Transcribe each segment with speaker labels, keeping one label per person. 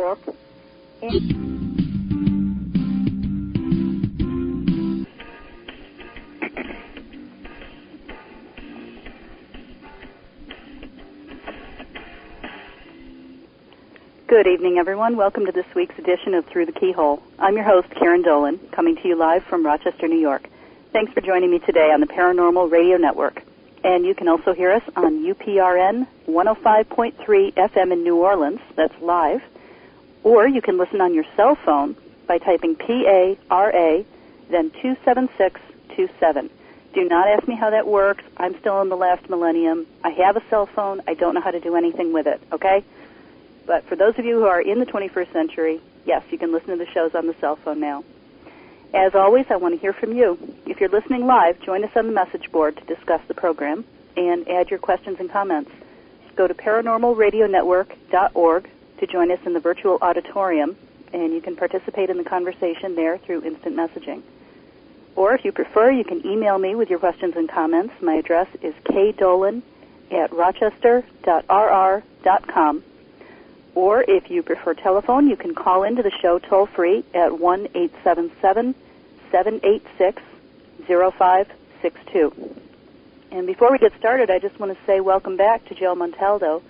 Speaker 1: book. Good evening, everyone. Welcome to this week's edition of Through the Keyhole. I'm your host, Karyn Dolan, coming to you live from Rochester, New York. Thanks for joining me today on the Paranormal Radio Network. And you can also hear us on UPRN 105.3 FM in New Orleans. That's live. Or you can listen on your cell phone by typing PARA, then 27627. Do not ask me how that works. I'm still in the last millennium. I have a cell phone. I don't know how to do anything with it, okay? But for those of you who are in the 21st century, yes, you can listen to the shows on the cell phone now. As always, I want to hear from you. If you're listening live, join us on the message board to discuss the program and add your questions and comments. Go to paranormalradionetwork.org to join us in the virtual auditorium, and you can participate in the conversation there through instant messaging. Or if you prefer, you can email me with your questions and comments. My address is kdolan@rochester.rr.com. Or if you prefer telephone, you can call into the show toll-free at 1-877-786-0562. And before we get started, I just want to say welcome back to Joe Montaldo,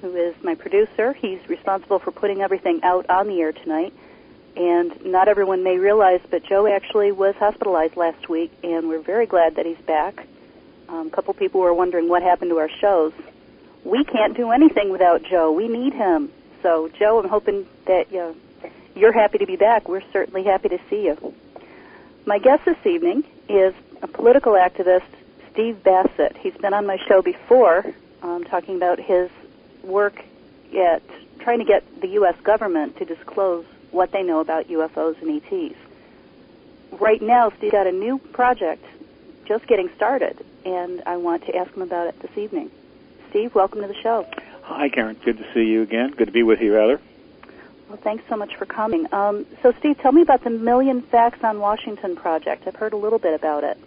Speaker 1: who is my producer. He's responsible for putting everything out on the air tonight. And not everyone may realize, but Joe actually was hospitalized last week, and we're very glad that he's back. A couple people were wondering what happened to our shows. We can't do anything without Joe. We need him. So, Joe, I'm hoping that you're happy to be back. We're certainly happy to see you. My guest this evening is a political activist, Steve Bassett. He's been on my show before talking about his work at trying to get the U.S. government to disclose what they know about UFOs and ETs. Right now, Steve's got a new project just getting started, and I want to ask him about it this evening. Steve, welcome to the show.
Speaker 2: Hi, Karyn. Good to see you again. Good to be with you, rather.
Speaker 1: Well, thanks so much for coming. So, Steve, tell me about the Million Facts on Washington project. I've heard a little bit about it.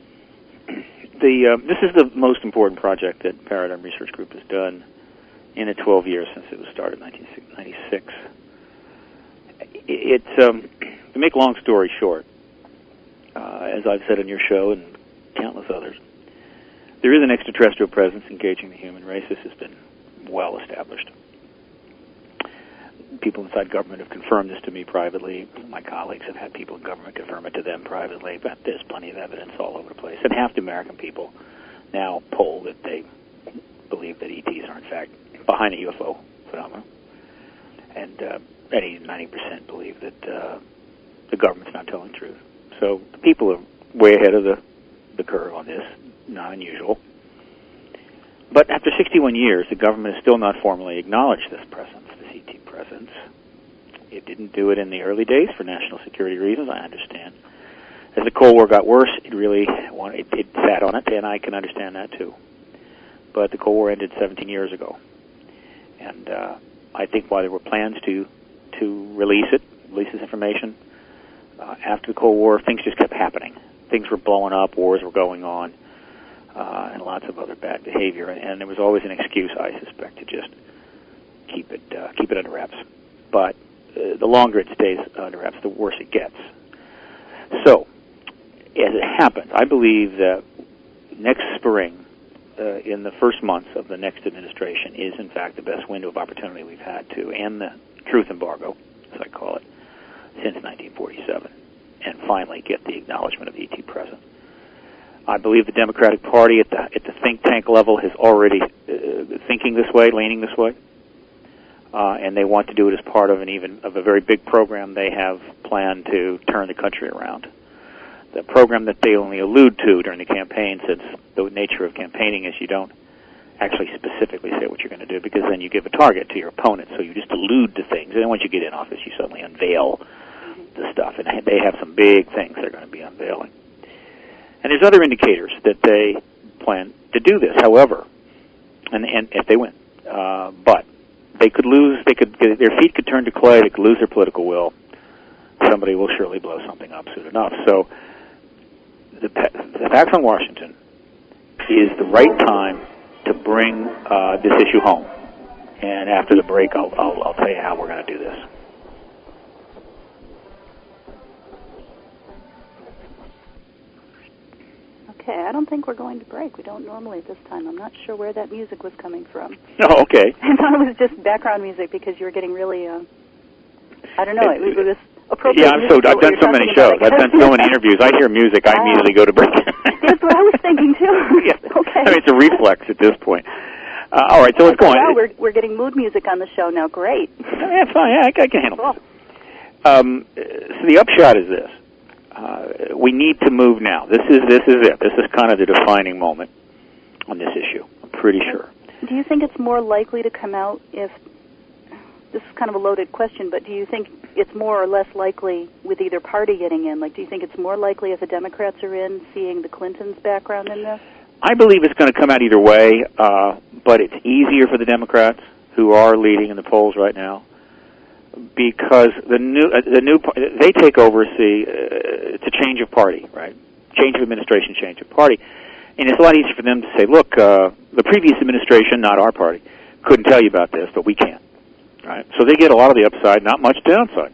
Speaker 2: This is the most important project that Paradigm Research Group has done in the 12 years since it was started in 1996. To make a long story short, as I've said on your show and countless others, there is an extraterrestrial presence engaging the human race. This has been well established. People inside government have confirmed this to me privately. My colleagues have had people in government confirm it to them privately, but there's plenty of evidence all over the place. And half the American people now poll that they believe that ETs are, in fact, behind the UFO phenomenon. And 80-90% believe that the government's not telling the truth. So the people are way ahead of the curve on this. Not unusual. But after 61 years, the government has still not formally acknowledged this presence, this ET presence. It didn't do it in the early days for national security reasons, I understand. As the Cold War got worse, it sat on it, and I can understand that too. But the Cold War ended 17 years ago. And I think while there were plans to release this information, after the Cold War, things just kept happening. Things were blowing up, wars were going on, and lots of other bad behavior, and there was always an excuse, I suspect, to just keep it under wraps. But the longer it stays under wraps, the worse it gets. So, as it happens, I believe that next spring, in the first months of the next administration, is in fact the best window of opportunity we've had to end the truth embargo, as I call it, since 1947, and finally get the acknowledgement of the ET presence. I believe the Democratic Party at the think tank level is already thinking this way, leaning this way, and they want to do it as part of a very big program they have planned to turn the country around. The program that they only allude to during the campaign, since the nature of campaigning is you don't actually specifically say what you're going to do, because then you give a target to your opponent, so you just allude to things, and then once you get in office, you suddenly unveil the stuff, and they have some big things they're going to be unveiling. And there's other indicators that they plan to do this, however, and if they win. But they could lose, their feet could turn to clay, they could lose their political will. Somebody will surely blow something up soon enough. So the Facts on Washington is the right time to bring this issue home. And after the break, I'll tell you how we're going to do this.
Speaker 1: think we're going to break. We don't normally at this time. I'm not sure where that music was coming from.
Speaker 2: Oh, okay.
Speaker 1: I thought it was just background music because you were getting really, I don't know, it was appropriate.
Speaker 2: Yeah, I've done so many shows. I've done so many interviews. I hear music, I immediately go to break.
Speaker 1: That's what I was thinking, too.
Speaker 2: Yeah.
Speaker 1: Okay.
Speaker 2: I mean, it's a reflex at this point. All right, so let's go on.
Speaker 1: Wow, we're getting mood music on the show now. Great.
Speaker 2: Yeah, fine. Yeah, I can handle
Speaker 1: Cool.
Speaker 2: this. So the upshot is this. We need to move now. This is it. This is kind of the defining moment on this issue, I'm pretty sure.
Speaker 1: Do you think it's more likely to come out if, this is kind of a loaded question, but do you think it's more or less likely with either party getting in? Like, do you think it's more likely if the Democrats are in, seeing the Clintons' background in this?
Speaker 2: I believe it's going to come out either way, but it's easier for the Democrats, who are leading in the polls right now, because the new they take over. It's a change of party, right? Change of administration, change of party, and it's a lot easier for them to say, "Look, the previous administration, not our party, couldn't tell you about this, but we can." Right? So they get a lot of the upside, not much downside.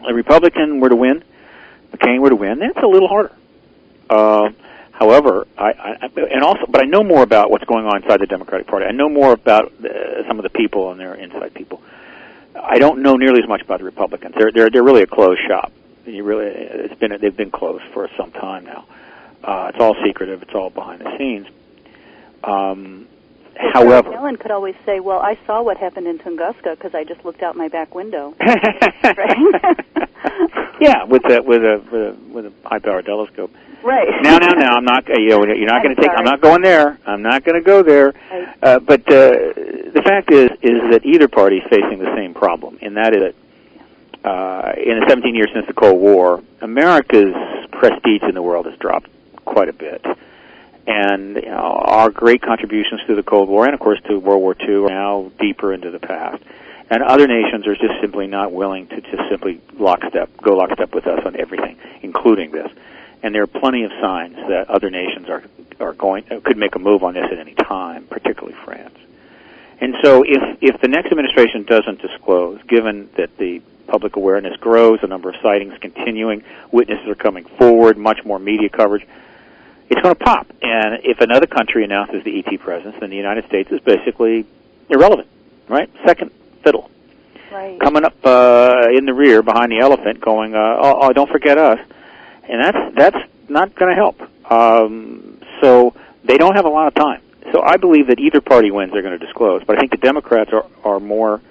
Speaker 2: A Republican were to win, McCain were to win, that's a little harder. However, but I know more about what's going on inside the Democratic Party. I know more about some of the people and their inside people. I don't know nearly as much about the Republicans. They're really a closed shop. They've been closed for some time now. It's all secretive. It's all behind the scenes. However,
Speaker 1: Dolan could always say, "Well, I saw what happened in Tunguska because I just looked out my back window."
Speaker 2: Yeah, with a high-powered telescope.
Speaker 1: Right.
Speaker 2: No, I'm not. You're not going to take. I'm not going there. I'm not going to go there. Right. But the fact is that either party is facing the same problem, and that is, in the 17 years since the Cold War, America's prestige in the world has dropped quite a bit. And our great contributions to the Cold War and, of course, to World War II are now deeper into the past. And other nations are just simply not willing to just simply go lockstep with us on everything, including this. And there are plenty of signs that other nations could make a move on this at any time, particularly France. And so if the next administration doesn't disclose, given that the public awareness grows, the number of sightings continuing, witnesses are coming forward, much more media coverage, it's going to pop. And if another country announces the ET presence, then the United States is basically irrelevant, right? Second fiddle.
Speaker 1: Right.
Speaker 2: Coming up in the rear behind the elephant going, oh, don't forget us. And that's not going to help. So they don't have a lot of time. So I believe that either party wins, they're going to disclose. But I think the Democrats are more,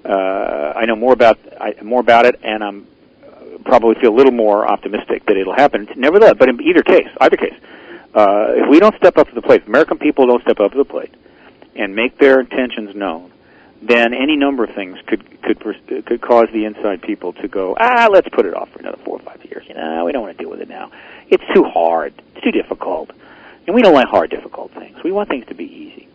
Speaker 2: I know more about it, and I'm probably feel a little more optimistic that it'll happen. Nevertheless, but in either case, if we don't step up to the plate, if American people don't step up to the plate and make their intentions known, then any number of things could cause the inside people to go, let's put it off for another 4 or 5 years. We don't want to deal with it now. It's too hard. It's too difficult. And we don't like hard, difficult things. We want things to be easy.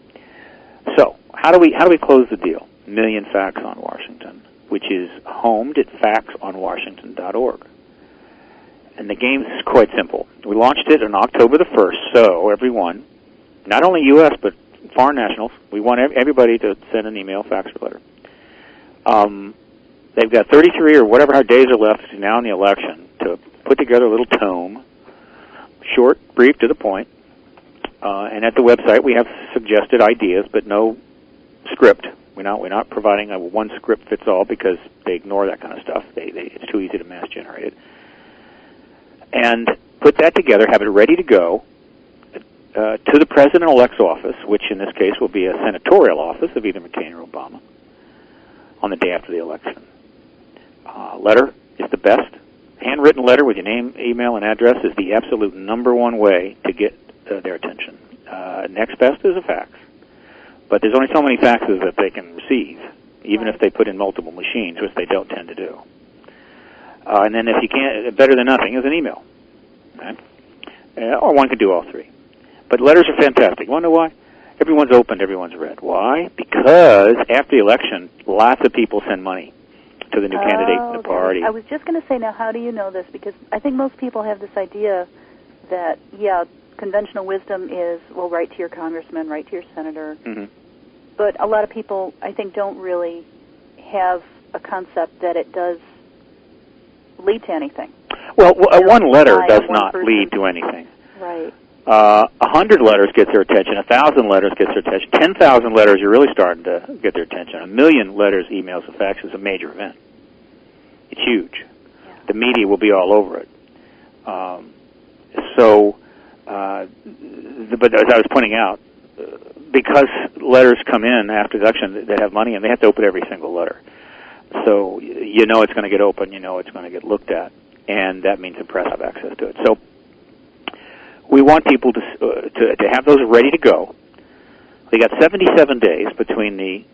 Speaker 2: So, how do we close the deal? Million Facts on Washington, which is homed at factsonwashington.org. And the game is quite simple. We launched it on October the 1st, so everyone, not only U.S., but foreign nationals, we want everybody to send an email, fax, or letter. They've got 33 or whatever how days are left now in the election to put together a little tome, short, brief, to the point. And at the website we have suggested ideas, but no script. We're not providing a one script fits all because they ignore that kind of stuff. It's too easy to mass generate it. And put that together, have it ready to go to the President-elect's office, which in this case will be a senatorial office of either McCain or Obama, on the day after the election. Letter is the best. Handwritten letter with your name, email, and address is the absolute number one way to get their attention. Next best is a fax. But there's only so many faxes that they can receive, even if they put in multiple machines, which they don't tend to do. And then if you can't, better than nothing is an email. Okay? Or one can do all three. But letters are fantastic. You want to know why? Everyone's opened, everyone's read. Why? Because after the election, lots of people send money to the new candidate in the party.
Speaker 1: I was just going to say, now, how do you know this? Because I think most people have this idea that, conventional wisdom is, well, write to your congressman, write to your senator. Mm-hmm. But a lot of people, I think, don't really have a concept that it does lead to anything.
Speaker 2: Well, one letter does not lead to anything.
Speaker 1: Right.
Speaker 2: 100 letters gets their attention, 1,000 letters gets their attention, 10,000 letters you're really starting to get their attention. 1 million letters, emails, and faxes is a major event. It's huge.
Speaker 1: Yeah.
Speaker 2: The media will be all over it. But as I was pointing out, because letters come in after the election that have money, and they have to open every single letter. So you know it's going to get open, you know it's going to get looked at, and that means the press have access to it. So we want people to have those ready to go. They got 77 days between the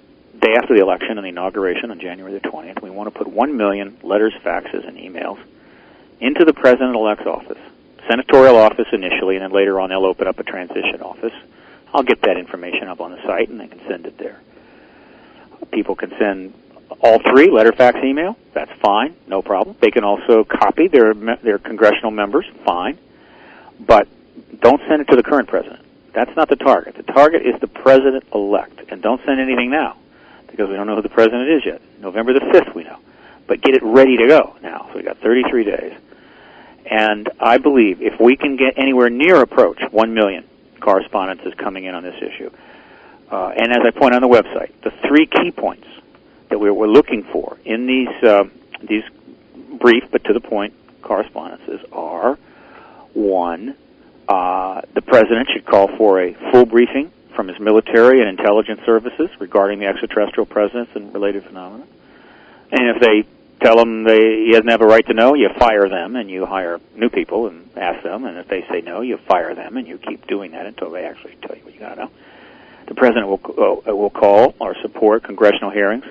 Speaker 2: day after the election and the inauguration on January the 20th. We want to put 1 million letters, faxes, and emails into the President-elect's office. Senatorial office initially, and then later on they'll open up a transition office. I'll get that information up on the site, and they can send it there. People can send all three, letter, fax, email. That's fine, no problem. They can also copy their congressional members, fine. But don't send it to the current president. That's not the target. The target is the president-elect. And don't send anything now, because we don't know who the president is yet. November the 5th we know. But get it ready to go now. So we got 33 days. And I believe if we can get anywhere near approach 1 million correspondences coming in on this issue, and as I point on the website, the 3 key points that we're looking for in these brief but to the point correspondences are: 1, the president should call for a full briefing from his military and intelligence services regarding the extraterrestrial presence and related phenomena. And if they tell him he doesn't have a right to know, you fire them and you hire new people and ask them. And if they say no, you fire them and you keep doing that until they actually tell you what you got to know. The president will call or support congressional hearings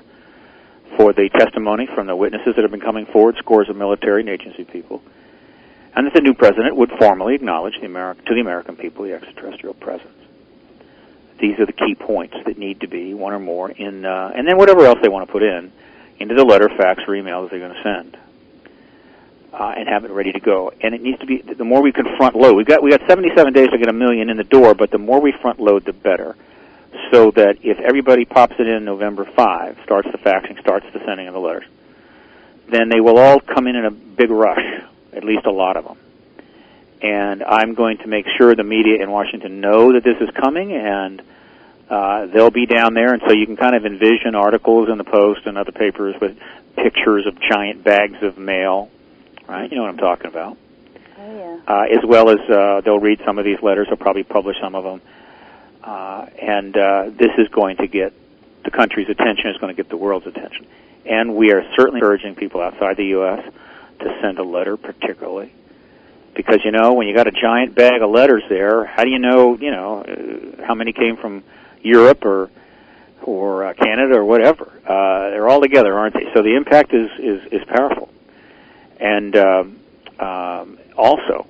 Speaker 2: for the testimony from the witnesses that have been coming forward, scores of military and agency people, and that the new president would formally acknowledge to the American people the extraterrestrial presence. These are the key points that need to be, one or more, in, and then whatever else they want to put in, into the letter, fax, or email that they're going to send, and have it ready to go. And it needs to be, the more we can front load, we got 77 days to get 1 million in the door, but the more we front load, the better. So that if everybody pops it in November 5, starts the faxing, starts the sending of the letters, then they will all come in a big rush, at least a lot of them. And I'm going to make sure the media in Washington know that this is coming, and they'll be down there, and so you can kind of envision articles in the Post and other papers with pictures of giant bags of mail, right? You know what I'm talking about.
Speaker 1: Oh, yeah.
Speaker 2: As well as they'll read some of these letters. They'll probably publish some of them. And this is going to get the country's attention. It's going to get the world's attention. And we are certainly urging people outside the U.S. to send a letter particularly. Because, you know, when you got a giant bag of letters there, how do you know, how many came from Europe or Canada or whatever? They're all together, aren't they? So the impact is powerful. And also,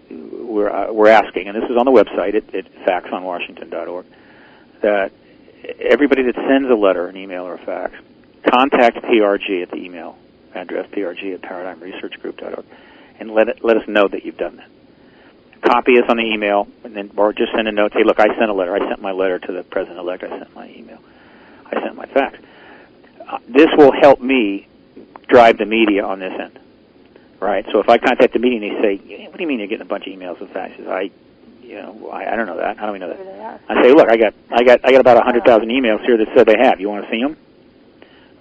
Speaker 2: we're asking, and this is on the website at faxonwashington.org, that everybody that sends a letter, an email, or a fax, contact PRG at the email address, prg@paradigmresearchgroup.org, and let us know that you've done that. Copy us on the email, and then, or just send a note. Hey, look, I sent a letter. I sent my letter to the president-elect. I sent my email. I sent my fax. This will help me drive the media on this end, right? So if I contact the media and they say, "What do you mean you're getting a bunch of emails and faxes?" I don't know that. How do we know that? I say, "Look, I got about 100,000 emails here that said they have. You want to see them?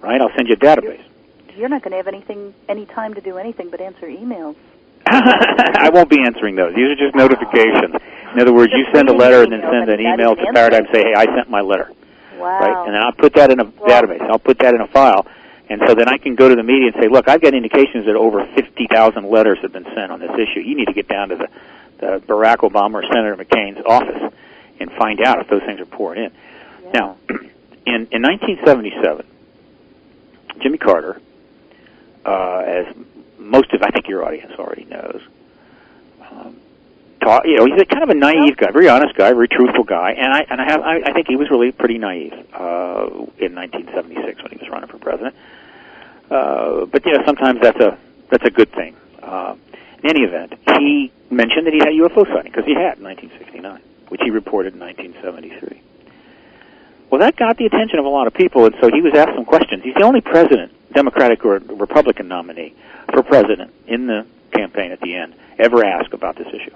Speaker 2: Right? I'll send you a database."
Speaker 1: You're not going to have any time to do anything but answer emails.
Speaker 2: I won't be answering those. These are just notifications. In other words, you send a letter and then send an email to Paradigm and say, "Hey, I sent my letter."
Speaker 1: Wow.
Speaker 2: Right? And then I'll put that in a database. I'll put that in a file. And so then I can go to the media and say, "Look, I've got indications that over 50,000 letters have been sent on this issue. You need to get down to the Barack Obama or Senator McCain's office and find out if those things are pouring in." Yeah. Now, in 1977, Jimmy Carter, as most of, I think your audience already knows, he's kind of a naive guy, very honest guy, very truthful guy, and I think he was really pretty naive in 1976 when he was running for president. But sometimes that's a good thing. In any event, he mentioned that he had UFO sighting because he had in 1969, which he reported in 1973. Well, that got the attention of a lot of people, and so he was asked some questions. He's the only president, Democratic or Republican nominee for president in the campaign at the end, ever asked about this issue.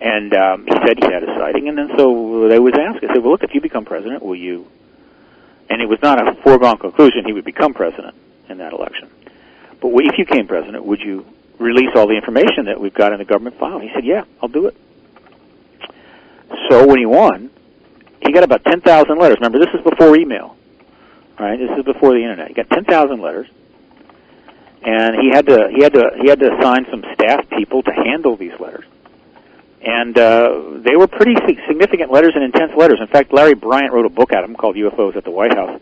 Speaker 2: And he said he had a sighting, and then so they was asked, I said, well, look, if you become president, will you? And it was not a foregone conclusion he would become president in that election. But if you became president, would you release all the information that we've got in the government file? He said, yeah, I'll do it. So when he won, he got about 10,000 letters. Remember, this is before email, right? This is before the internet. He got 10,000 letters, and he had to assign some staff people to handle these letters. And they were pretty significant letters and intense letters. In fact, Larry Bryant wrote a book out of them called UFOs at the White House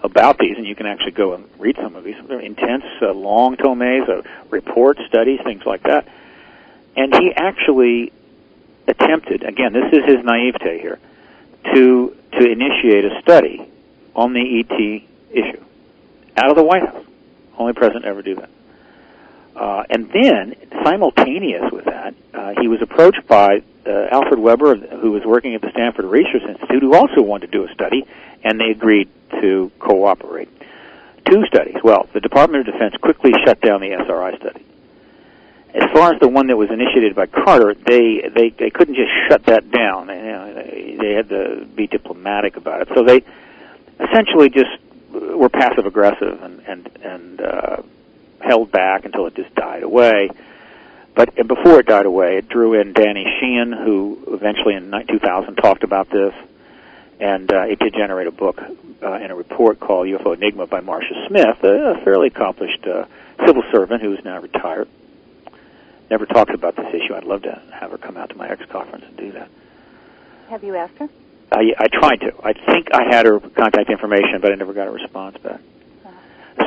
Speaker 2: about these, and you can actually go and read some of these. They're intense, long tomes, reports, studies, things like that. And he actually attempted, again, this is his naivete here, to initiate a study on the ET issue out of the White House. Only president ever do that. And then, simultaneous with that, he was approached by Alfred Weber, who was working at the Stanford Research Institute, who also wanted to do a study, and they agreed to cooperate. 2 studies. Well, the Department of Defense quickly shut down the SRI study. As far as the one that was initiated by Carter, they couldn't just shut that down. They had to be diplomatic about it. So they essentially just were passive-aggressive and held back until it just died away. But before it died away, it drew in Danny Sheehan, who eventually in 2000 talked about this, and it did generate a book and a report called UFO Enigma by Marcia Smith, a fairly accomplished civil servant who is now retired. Never talks about this issue. I'd love to have her come out to my X-conference and do that.
Speaker 1: Have you asked her?
Speaker 2: I tried to. I think I had her contact information, but I never got a response back.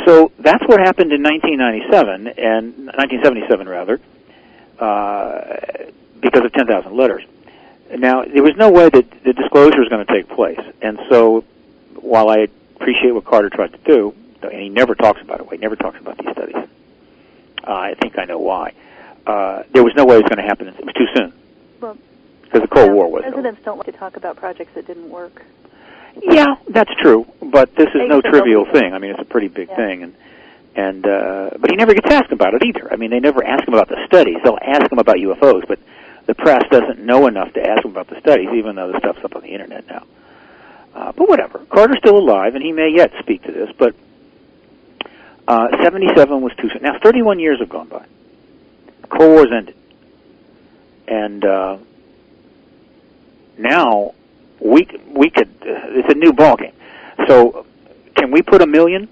Speaker 2: So that's what happened in 1977 rather, because of 10,000 letters. Now, there was no way that the disclosure was going to take place. And so while I appreciate what Carter tried to do, and he never talks about it, he never talks about these studies. I think I know why. There was no way it was going to happen. It was too soon. Well, because the Cold War was over.
Speaker 1: Presidents don't like to talk about projects that didn't work.
Speaker 2: Yeah, that's true, but this is no trivial thing. I mean, it's a pretty big thing, but he never gets asked about it either. I mean, they never ask him about the studies. They'll ask him about UFOs, but the press doesn't know enough to ask him about the studies, even though the stuff's up on the internet now. But whatever. Carter's still alive, and he may yet speak to this, but 77 was too soon. Now, 31 years have gone by. The Cold War's ended. And now we could, it's a new ballgame. So can we put 1 million,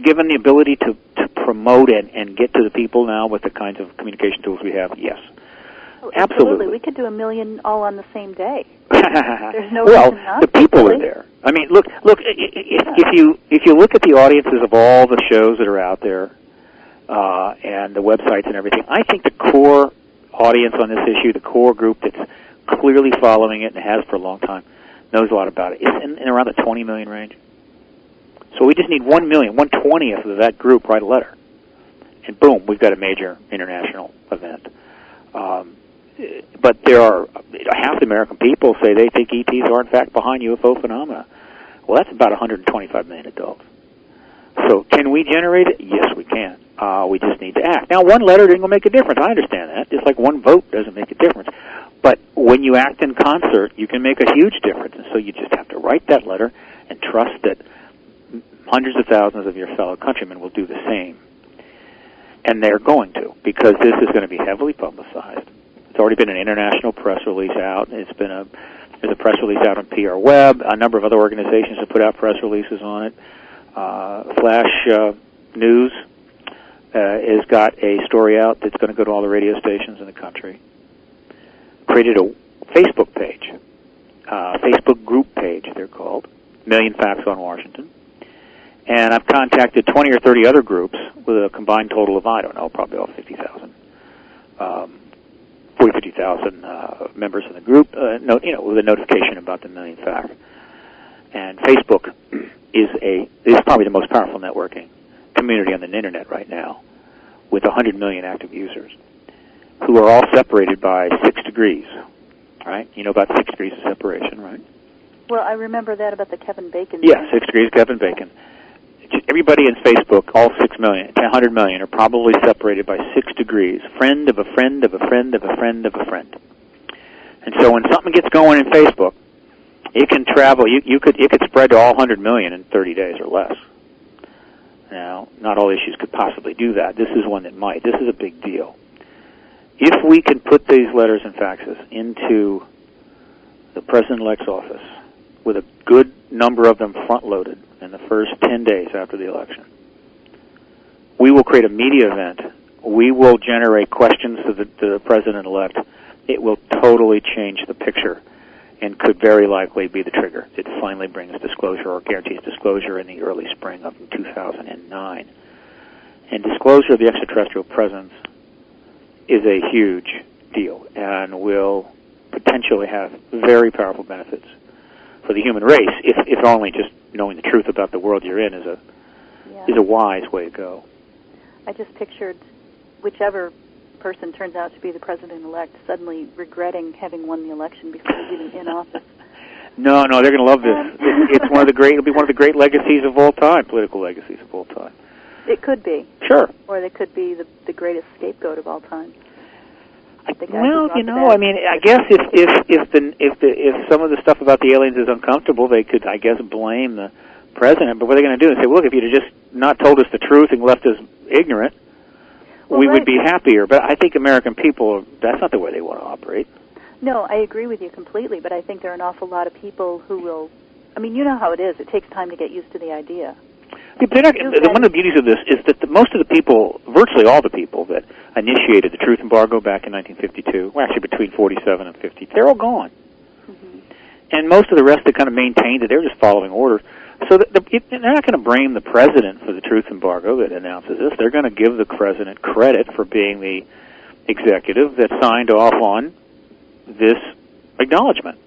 Speaker 2: given the ability to promote and get to the people now with the kinds of communication tools we have? Yes.
Speaker 1: Oh, absolutely. We could do 1 million all on the same day. There's no
Speaker 2: well,
Speaker 1: reason not
Speaker 2: the people are there. I mean, look. If you look at the audiences of all the shows that are out there and the websites and everything, I think the core audience on this issue, the core group that's clearly following it and has for a long time, knows a lot about it. It's in around the 20 million range. So we just need 1 million, 1/20th of that group write a letter, and boom, we've got a major international event. But there are half the American people say they think ETs are in fact behind UFO phenomena. Well, that's about 125 million adults. So can we generate it? Yes, we can. We just need to act. Now, one letter isn't going to make a difference. I understand that. Just like one vote doesn't make a difference. But when you act in concert, you can make a huge difference. And so you just have to write that letter and trust that hundreds of thousands of your fellow countrymen will do the same. And they're going to, because this is going to be heavily publicized. It's already been an international press release out. There's a press release out on PR Web. A number of other organizations have put out press releases on it. Flash News has got a story out that's going to go to all the radio stations in the country. Created a Facebook page, Facebook group page, they're called, Million Facts on Washington. And I've contacted 20 or 30 other groups with a combined total of, I don't know, probably all 50,000. 50,000 members in the group, with a notification about the Million Facts. And Facebook is probably the most powerful networking community on the internet right now, with 100 million active users, who are all separated by 6 degrees. Right? You know about 6 degrees of separation, right?
Speaker 1: Well, I remember that about the Kevin Bacon.
Speaker 2: Yeah, 6 degrees Kevin Bacon. Everybody in Facebook, all 6 million, 100 million, are probably separated by 6 degrees. Friend of a friend of a friend of a friend of a friend. And so when something gets going in Facebook, it can travel. It could spread to all 100 million in 30 days or less. Now, not all issues could possibly do that. This is one that might. This is a big deal. If we can put these letters and faxes into the President-elect's office with a good number of them front-loaded in the first 10 days after the election, we will create a media event. We will generate questions to the President-elect. It will totally change the picture and could very likely be the trigger. It finally brings disclosure or guarantees disclosure in the early spring of 2009. And disclosure of the extraterrestrial presence is a huge deal and will potentially have very powerful benefits for the human race, if only just knowing the truth about the world you're in is a wise way to go.
Speaker 1: I just pictured whichever person turns out to be the president-elect suddenly regretting having won the election before he's even in office.
Speaker 2: No, they're going to love this. It'll be one of the great legacies of all time, political legacies of all time.
Speaker 1: It could be.
Speaker 2: Sure.
Speaker 1: Or they could be the greatest scapegoat of all time.
Speaker 2: I guess if some of the stuff about the aliens is uncomfortable, they could, I guess, blame the president. But what are they going to do? They say, well, look, if you'd have just not told us the truth and left us ignorant, we would be happier. But I think American people, that's not the way they want to operate.
Speaker 1: No, I agree with you completely, but I think there are an awful lot of people who will, I mean, you know how it is. It takes time to get used to the idea.
Speaker 2: Yeah, one of the beauties of this is that most of the people, virtually all the people that initiated the truth embargo back in 1952, well, actually between 47 and 50, they're all gone. Mm-hmm. And most of the rest that kind of maintained it, they're just following orders. So they're not going to blame the president for the truth embargo that announces this. They're going to give the president credit for being the executive that signed off on this acknowledgement.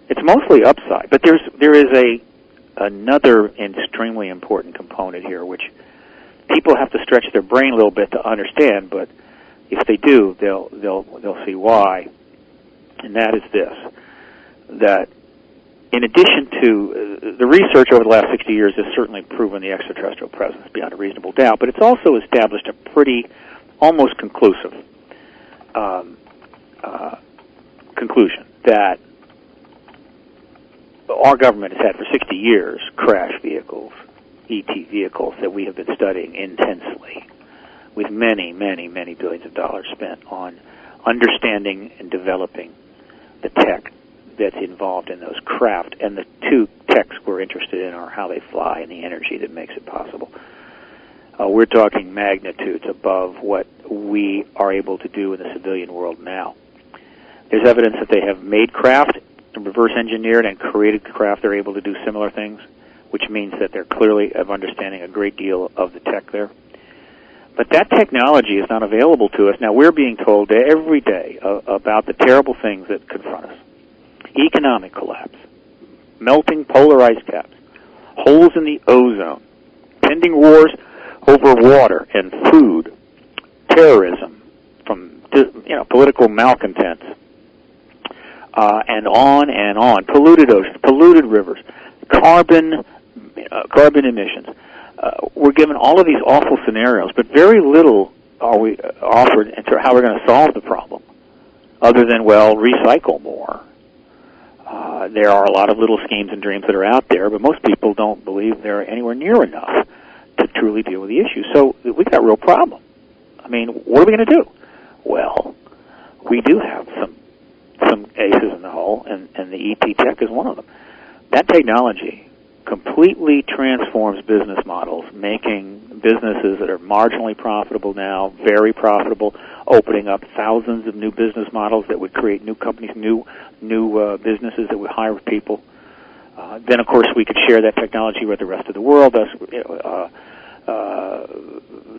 Speaker 2: It's mostly upside, but there is another extremely important component here, which people have to stretch their brain a little bit to understand. But if they do, they'll see why, and that is this: that in addition to the research over the last 60 years has certainly proven the extraterrestrial presence beyond a reasonable doubt, but it's also established a pretty almost conclusive conclusion that our government has had for 60 years crash vehicles, ET vehicles that we have been studying intensely, with many, many, many billions of dollars spent on understanding and developing the tech that's involved in those craft. And the two techs we're interested in are how they fly and the energy that makes it possible. We're talking magnitudes above what we are able to do in the civilian world now. There's evidence that they have made craft, reverse engineered and created craft. They're able to do similar things, which means that they're clearly of understanding a great deal of the tech there. But that technology is not available to us. Now, we're being told every day about the terrible things that confront us. Economic collapse, melting polar ice caps, holes in the ozone, pending wars over water and food, terrorism from political malcontents, and on. Polluted oceans, polluted rivers, carbon emissions. We're given all of these awful scenarios, but very little are we offered into how we're going to solve the problem, other than, well, recycle more. There are a lot of little schemes and dreams that are out there, but most people don't believe they're anywhere near enough to truly deal with the issue. So we've got a real problem. I mean, what are we going to do? Well, we do have some aces in the hole, and the ET tech is one of them. That technology completely transforms business models, making businesses that are marginally profitable now very profitable, opening up thousands of new business models that would create new companies, new businesses that would hire people. Then, of course, we could share that technology with the rest of the world. To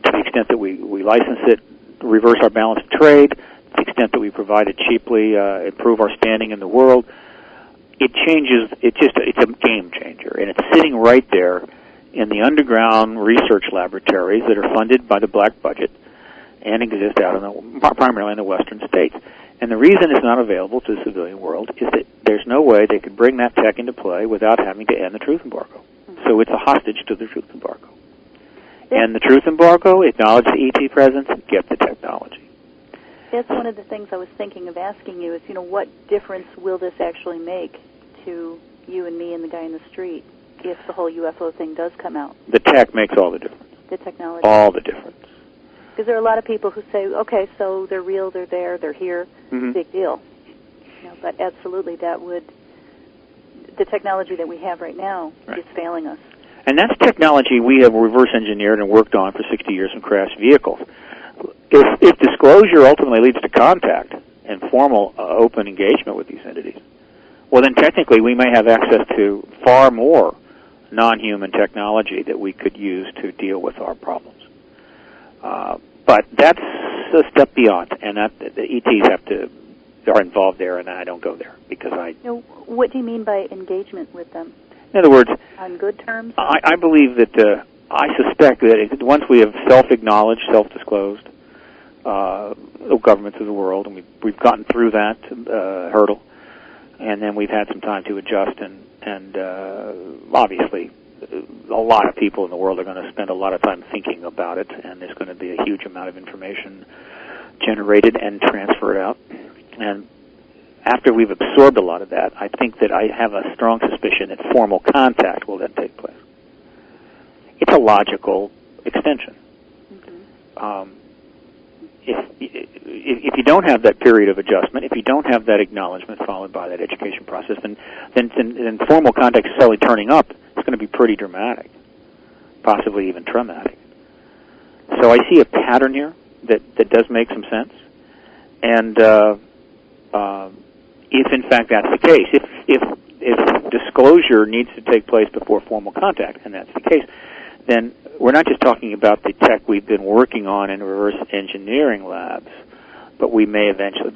Speaker 2: the extent that we license it, reverse our balance of trade. To the extent that we provide it cheaply, improve our standing in the world. It changes. It's a game changer, and it's sitting right there in the underground research laboratories that are funded by the black budget and exist out primarily in the western states. And the reason it's not available to the civilian world is that there's no way they could bring that tech into play without having to end the truth embargo. Mm-hmm. So it's a hostage to the truth embargo. And the truth embargo, acknowledge the ET presence, get the technology.
Speaker 1: That's one of the things I was thinking of asking you is, what difference will this actually make to you and me and the guy in the street if the whole UFO thing does come out?
Speaker 2: The tech makes all the difference.
Speaker 1: The technology.
Speaker 2: All the difference.
Speaker 1: Because there are a lot of people who say, okay, so they're real, they're there, they're here, big deal. But absolutely the technology that we have right now is failing us.
Speaker 2: And that's technology we have reverse engineered and worked on for 60 years in crashed vehicles. If disclosure ultimately leads to contact and formal open engagement with these entities, well, then technically we may have access to far more non-human technology that we could use to deal with our problems. But that's a step beyond, and the ETs are involved there, and I don't go there because I...
Speaker 1: What do you mean by engagement with them?
Speaker 2: In other words...
Speaker 1: On good terms?
Speaker 2: I believe that, I suspect that once we have self-acknowledged, self-disclosed, the governments of the world, and we've gotten through that hurdle, and then we've had some time to adjust, and obviously a lot of people in the world are going to spend a lot of time thinking about it, and there's going to be a huge amount of information generated and transferred out. And after we've absorbed a lot of that, I think that I have a strong suspicion that formal contact will then take place. It's a logical extension. If you don't have that period of adjustment, if you don't have that acknowledgement followed by that education process, then formal contact necessarily turning up is going to be pretty dramatic, possibly even traumatic. So I see a pattern here that does make some sense, and if in fact that's the case, if disclosure needs to take place before formal contact, and that's the case, then we're not just talking about the tech we've been working on in reverse engineering labs, but we may eventually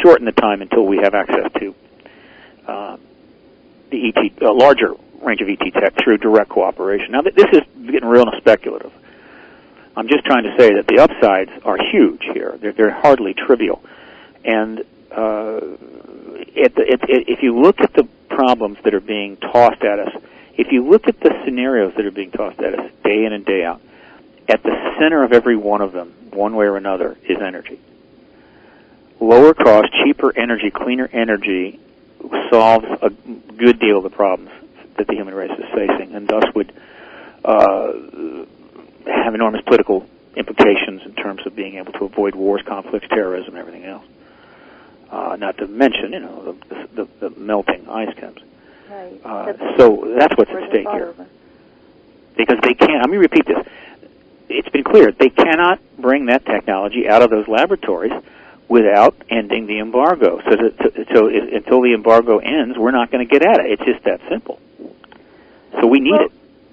Speaker 2: shorten the time until we have access to the ET, a larger range of ET tech through direct cooperation. Now, this is getting real speculative. I'm just trying to say that the upsides are huge here. They're hardly trivial. And if you look at the problems that are being tossed at us, if you look at the scenarios that are being tossed at us day in and day out, at the center of every one of them, one way or another, is energy. Lower cost, cheaper energy, cleaner energy solves a good deal of the problems that the human race is facing, and thus would have enormous political implications in terms of being able to avoid wars, conflicts, terrorism, and everything else. Not to mention, the melting ice caps.
Speaker 1: Right.
Speaker 2: So that's what's at stake here. Because they can't, let me repeat this, it's been clear, they cannot bring that technology out of those laboratories without ending the embargo. So until the embargo ends, we're not going to get at it. It's just that simple. So we need it.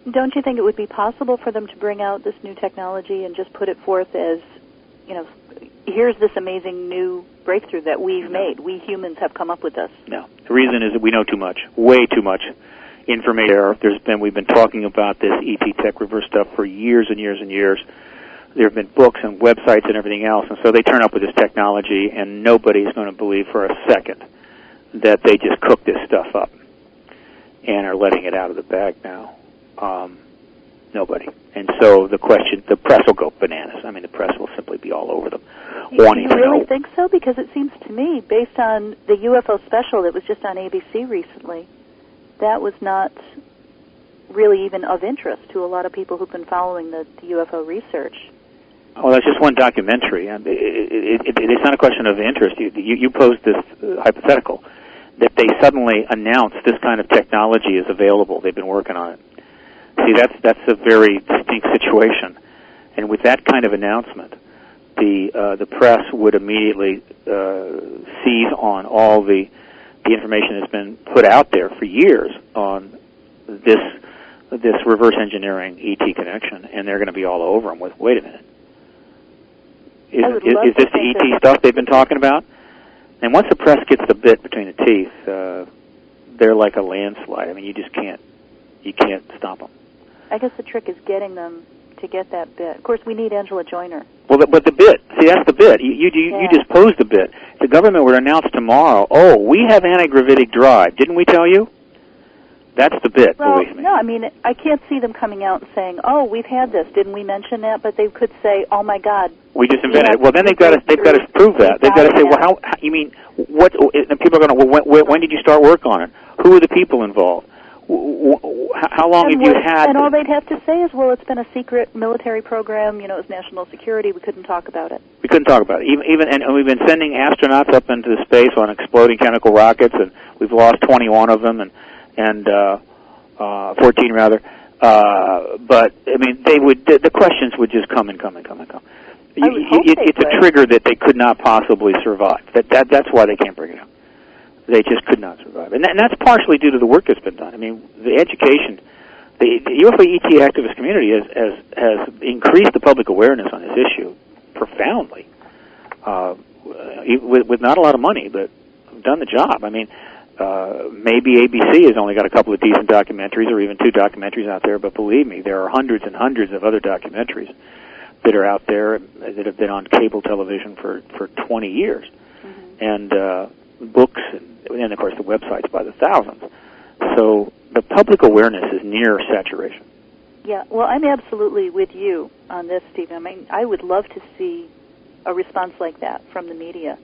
Speaker 1: Don't you think it would be possible for them to bring out this new technology and just put it forth as, here's this amazing new breakthrough that we've made. We humans have come up with this.
Speaker 2: No. The reason is that we know too much, way too much information. We've been talking about this ET tech reverse stuff for years and years and years. There have been books and websites and everything else, and so they turn up with this technology, and nobody's going to believe for a second that they just cooked this stuff up and are letting it out of the bag now. Nobody. And so the press will go bananas. I mean, the press will simply be all over them.
Speaker 1: Do you really think so? Because it seems to me, based on the UFO special that was just on ABC recently, that was not really even of interest to a lot of people who've been following the UFO research.
Speaker 2: Well, that's just one documentary. It's not a question of interest. You posed this hypothetical that they suddenly announced this kind of technology is available. They've been working on it. See, that's a very distinct situation. And with that kind of announcement, the press would immediately seize on all the information that's been put out there for years on this reverse engineering ET connection, and they're going to be all over them with, wait a minute. Is this the ET stuff they've been talking about? And once the press gets the bit between the teeth, they're like a landslide. I mean, you can't stop them.
Speaker 1: I guess the trick is getting them to get that bit. Of course, we need Angela Joyner.
Speaker 2: Well, but the bit, see, that's the bit. You just posed the bit. The government would announce tomorrow, we have anti-gravitic drive. Didn't we tell you? That's the bit,
Speaker 1: Well,
Speaker 2: believe me.
Speaker 1: no, I mean, I can't see them coming out and saying, "Oh, we've had this. Didn't we mention that?" But they could say, "Oh my God,
Speaker 2: we just invented it." Well, then they've got to prove that. They've got to say, "Well, how you mean what?" And people are going to, "Well, when did you start work on it? Who are the people involved? How long have you had?"
Speaker 1: And all they'd have to say is, "Well, it's been a secret military program. You know, it was national security. We couldn't talk about it."
Speaker 2: We couldn't talk about it. And we've been sending astronauts up into space on exploding chemical rockets, and we've lost 21 of them, and 14 rather. But I mean, the questions would just come and come and come and come. It's a trigger that they could not possibly survive. That's why they can't bring it up. They just could not survive, and that's partially due to the work that's been done. I mean, the education, the UFO ET activist community has increased the public awareness on this issue profoundly, with not a lot of money, but done the job. I mean, maybe ABC has only got a couple of decent documentaries, or even 2 documentaries out there, but believe me, there are hundreds and hundreds of other documentaries that are out there that have been on cable television for 20 years, and books, and of course the websites by the thousands. So the public awareness is near saturation.
Speaker 1: Yeah, well, I'm absolutely with you on this, Steve. I mean, I would love to see a response like that from the media.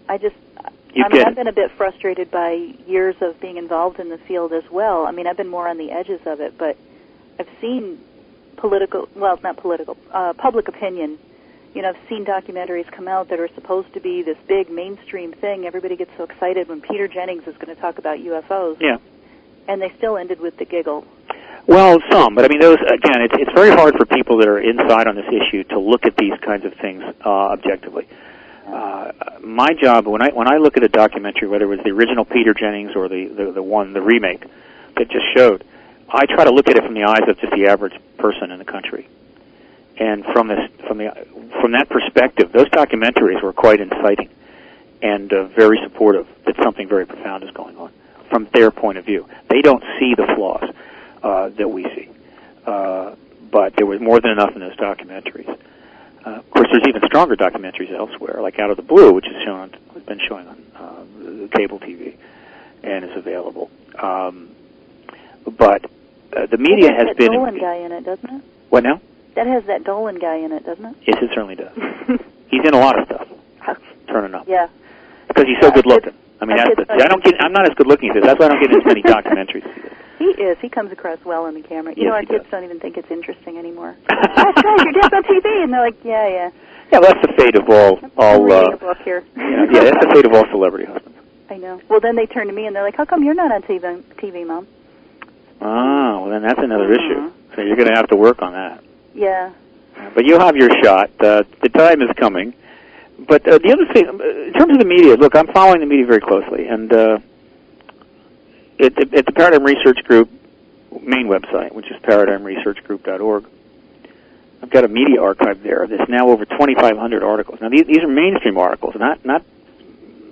Speaker 1: I've been a bit frustrated by years of being involved in the field as well. I mean, I've been more on the edges of it, but I've seen public opinion. You know, I've seen documentaries come out that are supposed to be this big mainstream thing. Everybody gets so excited when Peter Jennings is going to talk about UFOs.
Speaker 2: Yeah.
Speaker 1: And they still ended with the giggle.
Speaker 2: Well, some, but I mean, those again, it's very hard for people that are inside on this issue to look at these kinds of things objectively. My job, when I look at a documentary, whether it was the original Peter Jennings or the remake that just showed, I try to look at it from the eyes of just the average person in the country. And from that perspective, those documentaries were quite inciting and very supportive that something very profound is going on from their point of view. They don't see the flaws that we see, but there was more than enough in those documentaries. Of course, there's even stronger documentaries elsewhere, like Out of the Blue, which has been showing on cable TV and is available. But the media has been.
Speaker 1: Dolan guy in it, doesn't it?
Speaker 2: What now?
Speaker 1: That has that Dolan guy in it, doesn't it?
Speaker 2: Yes, it certainly does. He's in a lot of stuff. Turning up.
Speaker 1: Yeah.
Speaker 2: Because he's so good looking. I mean, I'm not as good looking as this. That's why I don't get as many documentaries.
Speaker 1: He is. He comes across well on the camera. You know, our kids don't even think it's interesting anymore.
Speaker 2: That's
Speaker 1: right, your dad's on TV, and they're like, yeah.
Speaker 2: Yeah, well, that's the fate of all.
Speaker 1: I'm reading a book here.
Speaker 2: Yeah, that's the fate of all celebrity husbands.
Speaker 1: I know. Well, then they turn to me and they're like, "How come you're not on TV, Mom?"
Speaker 2: Oh, well, then that's another issue. So you're going to have to work on that.
Speaker 1: Yeah.
Speaker 2: But you'll have your shot. The time is coming. But the other thing, in terms of the media, look, I'm following the media very closely, and at the Paradigm Research Group main website, which is paradigmresearchgroup.org, I've got a media archive there that's now over 2,500 articles. Now, these are mainstream articles, not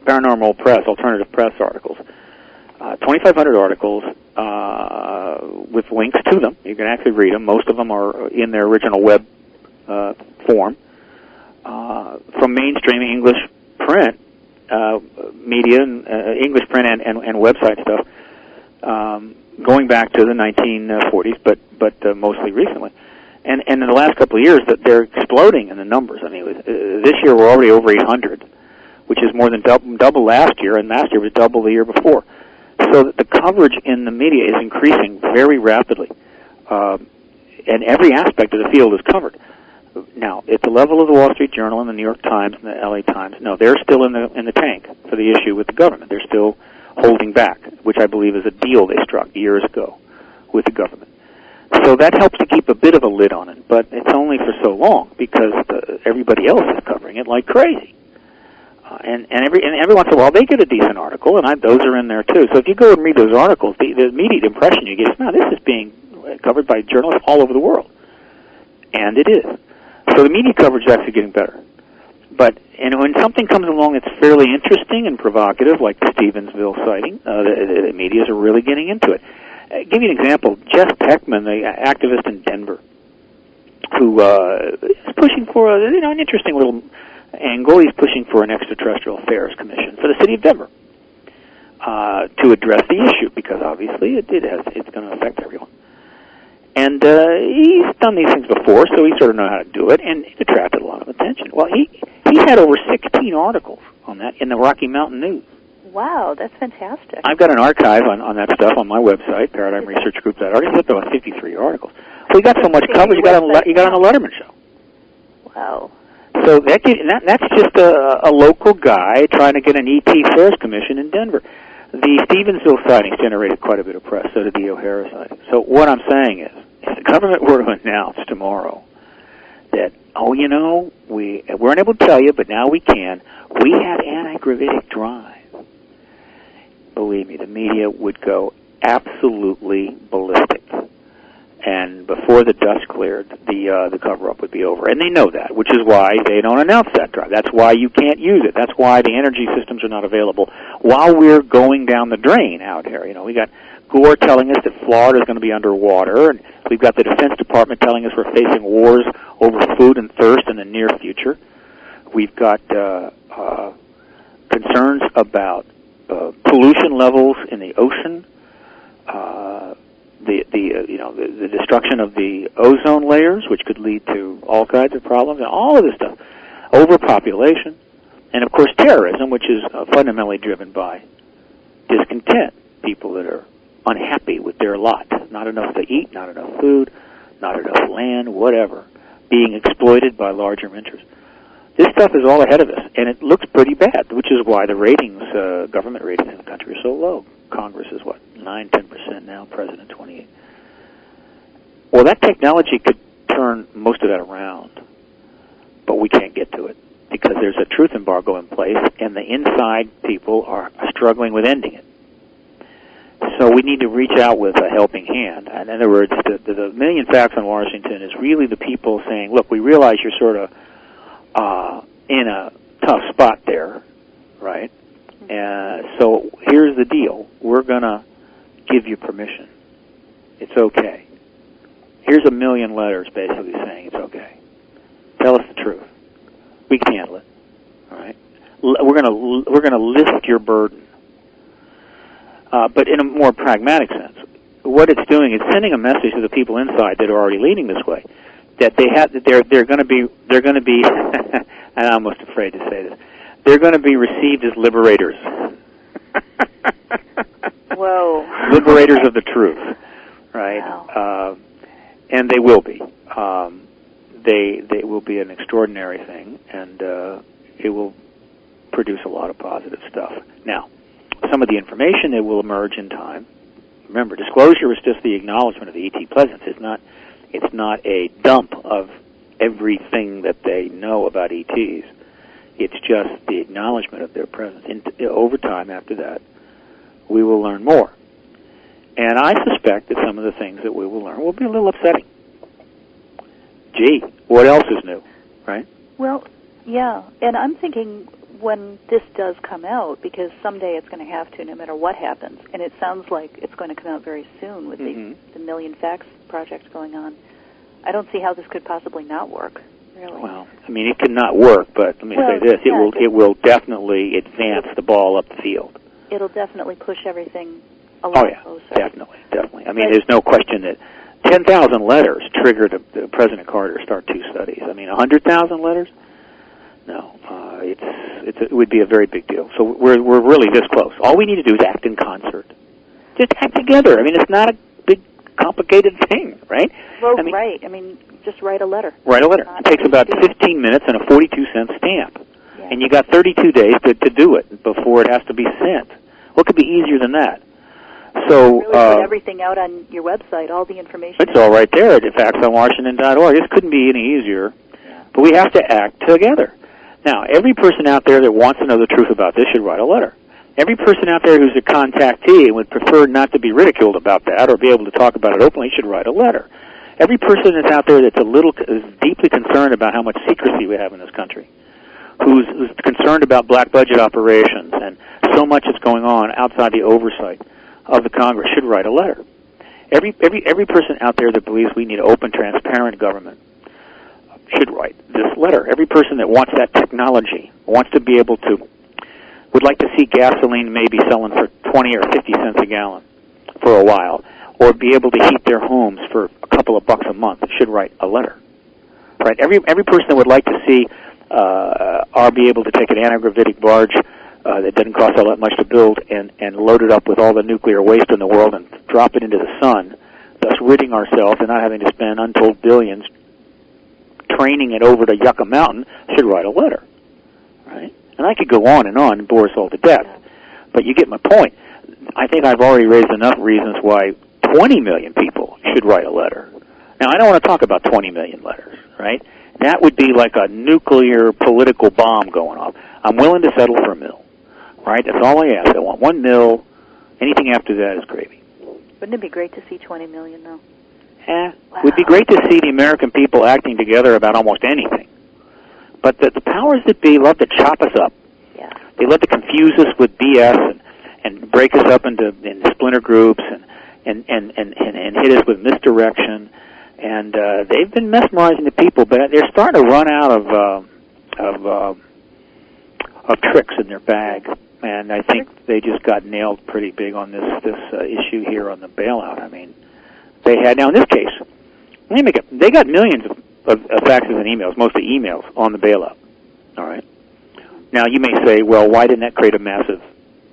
Speaker 2: paranormal press, alternative press articles. 2,500 articles with links to them. You can actually read them. Most of them are in their original web form. From mainstream English print media, English print and website stuff, going back to the 1940s, but mostly recently. And in the last couple of years, that they're exploding in the numbers. I mean, this year we're already over 800, which is more than double last year, and last year was double the year before. So the coverage in the media is increasing very rapidly, and every aspect of the field is covered. Now, at the level of the Wall Street Journal and the New York Times and the LA Times, no, they're still in the tank for the issue with the government. They're still holding back, which I believe is a deal they struck years ago with the government. So that helps to keep a bit of a lid on it, but it's only for so long because everybody else is covering it like crazy. And every once in a while they get a decent article, and those are in there too. So if you go and read those articles, the immediate impression you get is, no, this is being covered by journalists all over the world. And it is. So the media coverage is actually getting better. But when something comes along that's fairly interesting and provocative, like the Stevensville sighting, the medias are really getting into it. I'll give you an example. Jeff Peckman, the activist in Denver, who is pushing for an interesting little angle. He's pushing for an extraterrestrial affairs commission for the city of Denver. to address the issue, because obviously it's going to affect everyone. And he's done these things before, so he sort of knows how to do it, and it attracted a lot of attention. Well, he had over 16 articles on that in the Rocky Mountain News.
Speaker 1: Wow, that's fantastic.
Speaker 2: I've got an archive on that stuff on my website, ParadigmResearchGroup.org. He's up to about 53 articles. So he got so much coverage, he got on the Letterman show.
Speaker 1: Wow.
Speaker 2: So that's just a local guy trying to get an ET Affairs Commission in Denver. The Stevensville sightings generated quite a bit of press, so did the O'Hara sighting. So what I'm saying is, if the government were to announce tomorrow that, we weren't able to tell you, but now we can, we have anti-gravitic drive, believe me, the media would go absolutely ballistic. And before the dust cleared, the cover-up would be over. And they know that, which is why they don't announce that drive. That's why you can't use it. That's why the energy systems are not available while we're going down the drain out here. We got Gore telling us that Florida is going to be underwater, and we've got the Defense Department telling us we're facing wars over food and thirst in the near future. We've got concerns about pollution levels in the ocean, the destruction of the ozone layers, which could lead to all kinds of problems, and all of this stuff. Overpopulation, and of course terrorism, which is fundamentally driven by discontent, people that are unhappy with their lot. Not enough to eat, not enough food, not enough land, whatever, being exploited by larger interests. This stuff is all ahead of us, and it looks pretty bad, which is why the ratings, government ratings in the country are so low. Congress is, 9-10% now, President 28%. Well, that technology could turn most of that around, but we can't get to it because there's a truth embargo in place, and the inside people are struggling with ending it. So we need to reach out with a helping hand. In other words, the million facts on Washington is really the people saying, look, we realize you're sort of in a tough spot there, right? So here's the deal. We're going to give you permission. It's okay. Here's a million letters basically saying it's okay. Tell us the truth. We can handle it. All right? We're going to lift your burden. But in a more pragmatic sense, what it's doing is sending a message to the people inside that are already leading this way that they're going to be and I'm almost afraid to say this. They're going to be received as liberators.
Speaker 1: Whoa.
Speaker 2: Liberators of the truth, right?
Speaker 1: Wow.
Speaker 2: And they will be. They will be an extraordinary thing, and it will produce a lot of positive stuff. Now, some of the information that will emerge in time. Remember, disclosure is just the acknowledgement of the ET presence. It's not a dump of everything that they know about ETs. It's just the acknowledgement of their presence. Over time, after that, we will learn more. And I suspect that some of the things that we will learn will be a little upsetting. Gee, what else is new, right?
Speaker 1: Well, yeah, and I'm thinking when this does come out, because someday it's going to have to, no matter what happens, and it sounds like it's going to come out very soon with the Million Facts project going on. I don't see how this could possibly not work, really.
Speaker 2: Well, I mean, it cannot work, but let me say this. It will definitely advance the ball up the field. It'll
Speaker 1: definitely push everything a lot closer.
Speaker 2: Definitely. I mean, there's no question that 10,000 letters triggered President Carter to start 2 studies. I mean, 100,000 letters? No. It would be a very big deal. So we're really this close. All we need to do is act in concert. Just act together. I mean, it's not a big, complicated thing, right?
Speaker 1: Well, right. I mean, just write a letter.
Speaker 2: Write a letter. It takes about 15 minutes and a 42-cent stamp.
Speaker 1: Yeah.
Speaker 2: And you got 32 days to do it before it has to be sent. What could be easier than that? So
Speaker 1: really put everything out on your website, all the information.
Speaker 2: It's all right there at factsonwashington.org. This couldn't be any easier.
Speaker 1: Yeah. But
Speaker 2: we have to act together. Now, every person out there that wants to know the truth about this should write a letter. Every person out there who's a contactee and would prefer not to be ridiculed about that or be able to talk about it openly should write a letter. Every person that's out there that's is deeply concerned about how much secrecy we have in this country, who's concerned about black budget operations and so much that's going on outside the oversight of the Congress should write a letter. Every person out there that believes we need open, transparent government should write this letter. Every person that wants that technology, wants to be able to, would like to see gasoline maybe selling for 20 or 50 cents a gallon for a while, or be able to heat their homes for a couple of bucks a month should write a letter. Right? Every person that would like to see or be able to take an anagravitic barge that doesn't cost all that much to build and load it up with all the nuclear waste in the world and drop it into the sun, thus ridding ourselves and not having to spend untold billions training it over to Yucca Mountain, should write a letter. Right? And I could go on and bore us all to death. But you get my point. I think I've already raised enough reasons why 20 million people should write a letter. Now, I don't want to talk about 20 million letters, right? That would be like a nuclear political bomb going off. I'm willing to settle for a mill, right? That's all I ask. I want 1 mill. Anything after that is gravy.
Speaker 1: Wouldn't it be great to see 20 million, though?
Speaker 2: Wow. It would be great to see the American people acting together about almost anything. But the powers that be love to chop us up.
Speaker 1: Yeah.
Speaker 2: They love to confuse us with BS and break us up into splinter groups and hit us with misdirection. And they've been mesmerizing the people, but they're starting to run out of tricks in their bag. And I think they just got nailed pretty big on this issue here on the bailout. I mean, they had, now in this case, they got millions of faxes and emails, mostly emails, on the bailout. All right. Now you may say, well, why didn't that create a massive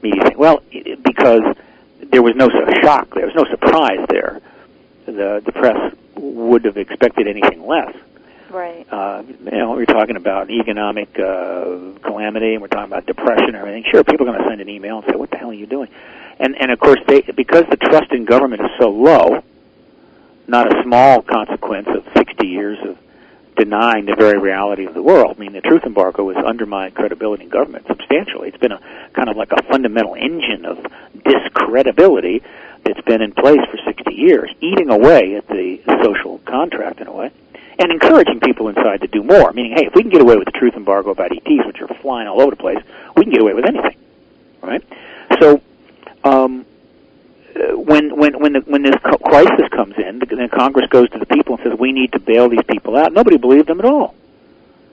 Speaker 2: media thing? Well, because there was no shock, there was no surprise there. The press would have expected anything less.
Speaker 1: Right.
Speaker 2: We're talking about economic calamity, and we're talking about depression and everything. Sure, people are going to send an email and say, what the hell are you doing? And of course, because the trust in government is so low, not a small consequence of 60 years of denying the very reality of the world. I mean, the truth embargo has undermined credibility in government substantially. It's been a kind of like a fundamental engine of discredibility that's been in place for 60 years, eating away at the social contract in a way, and encouraging people inside to do more. Meaning, hey, if we can get away with the truth embargo about ETs, which are flying all over the place, we can get away with anything, right? So, when this crisis comes in, then Congress goes to the people and says, we need to bail these people out. Nobody believed them at all.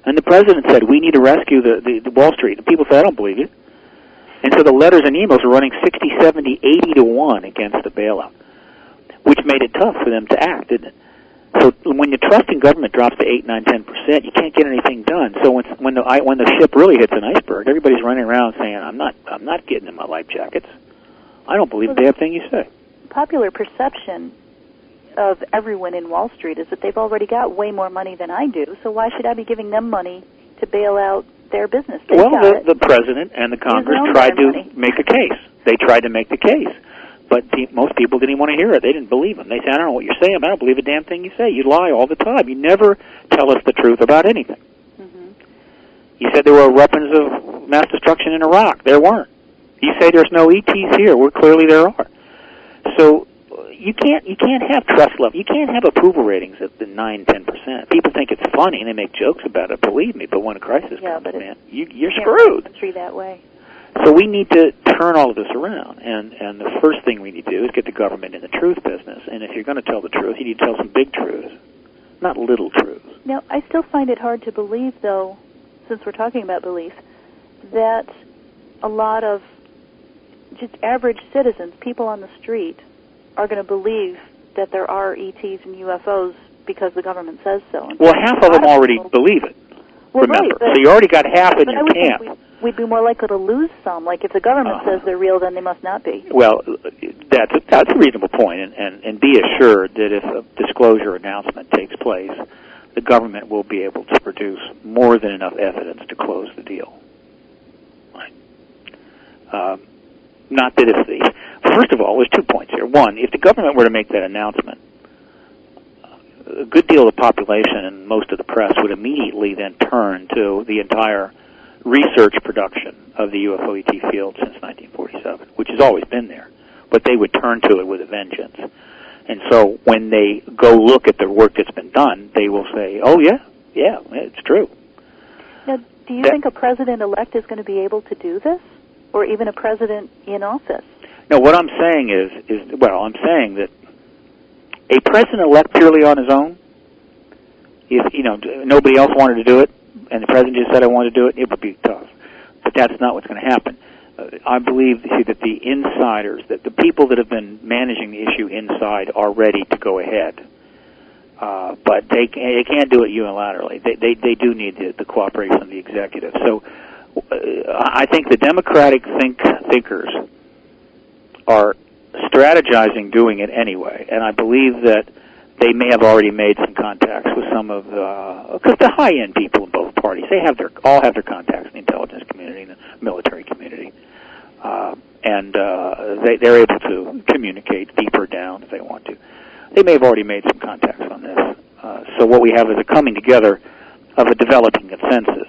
Speaker 2: And the president said, we need to rescue the Wall Street. And people said, I don't believe you. And so the letters and emails were running 60, 70, 80 to 1 against the bailout, which made it tough for them to act, didn't it? So when your trust in government drops to 8, 9, 10%, you can't get anything done. So when the ship really hits an iceberg, everybody's running around saying, I'm not getting in my life jackets. I don't believe a damn thing you say.
Speaker 1: Popular perception of everyone in Wall Street is that they've already got way more money than I do, so why should I be giving them money to bail out their business?
Speaker 2: Well, the president and the Congress tried to make a case. They tried to make the case. But most people didn't want to hear it. They didn't believe him. They said, I don't know what you're saying, but I don't believe a damn thing you say. You lie all the time. You never tell us the truth about anything. Mm-hmm. You said there were weapons of mass destruction in Iraq. There weren't. You say there's no ETs here. Well, clearly there are. So you can't have trust level. You can't have approval ratings at the 9, 10%. People think it's funny and they make jokes about it. Believe me, but when a crisis comes, man, you're screwed.
Speaker 1: That way.
Speaker 2: So we need to turn all of this around, and the first thing we need to do is get the government in the truth business. And if you're going to tell the truth, you need to tell some big truths, not little truths.
Speaker 1: Now, I still find it hard to believe, though, since we're talking about belief, that a lot of just average citizens, people on the street, are going to believe that there are ETs and UFOs because the government says so. And
Speaker 2: well, half of them already believe it.
Speaker 1: Well,
Speaker 2: remember,
Speaker 1: right,
Speaker 2: so you already got half in your camp.
Speaker 1: We'd be more likely to lose some. Like if the government says they're real, then they must not be.
Speaker 2: Well, that's a reasonable point, and be assured that if a disclosure announcement takes place, the government will be able to produce more than enough evidence to close the deal. Right. Not that if the first of all, there's 2 points here. One, if the government were to make that announcement, a good deal of the population and most of the press would immediately then turn to the entire research production of the UFO ET field since 1947, which has always been there, but they would turn to it with a vengeance. And so when they go look at the work that's been done, they will say, oh, yeah, it's true.
Speaker 1: Now, do you think a president-elect is going to be able to do this, or even a president in office?
Speaker 2: No, what I'm saying is I'm saying that a president-elect purely on his own, if nobody else wanted to do it, and the president just said, I want to do it, it would be tough. But that's not what's going to happen. I believe that the insiders, that the people that have been managing the issue inside, are ready to go ahead. But they can't do it unilaterally. They do need the cooperation of the executive. So I think the Democratic thinkers are strategizing doing it anyway, and I believe that they may have already made some contacts with some of because the high-end people in both parties, all have their contacts in the intelligence community and the military community, and they're able to communicate deeper down if they want to. They may have already made some contacts on this. So what we have is a coming together of a developing consensus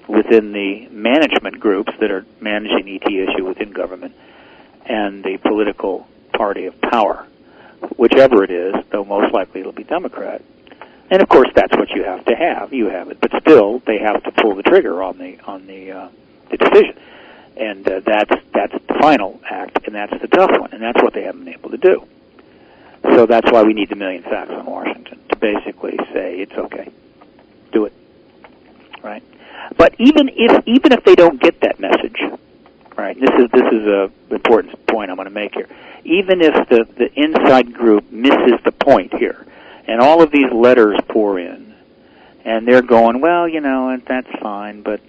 Speaker 2: within the management groups that are managing the ET issue within government and the political party of power, whichever it is, though most likely it'll be Democrat. And of course, that's what you have to have. You have it, but still, they have to pull the trigger on the decision, and that's the final act, and that's the tough one, and that's what they haven't been able to do. So that's why we need the million facts on Washington to basically say it's okay, do it, right? But even if they don't get that message, right? This is a important point I'm going to make here. Even if the inside group misses the point here, and all of these letters pour in, and they're going, well, that's fine, but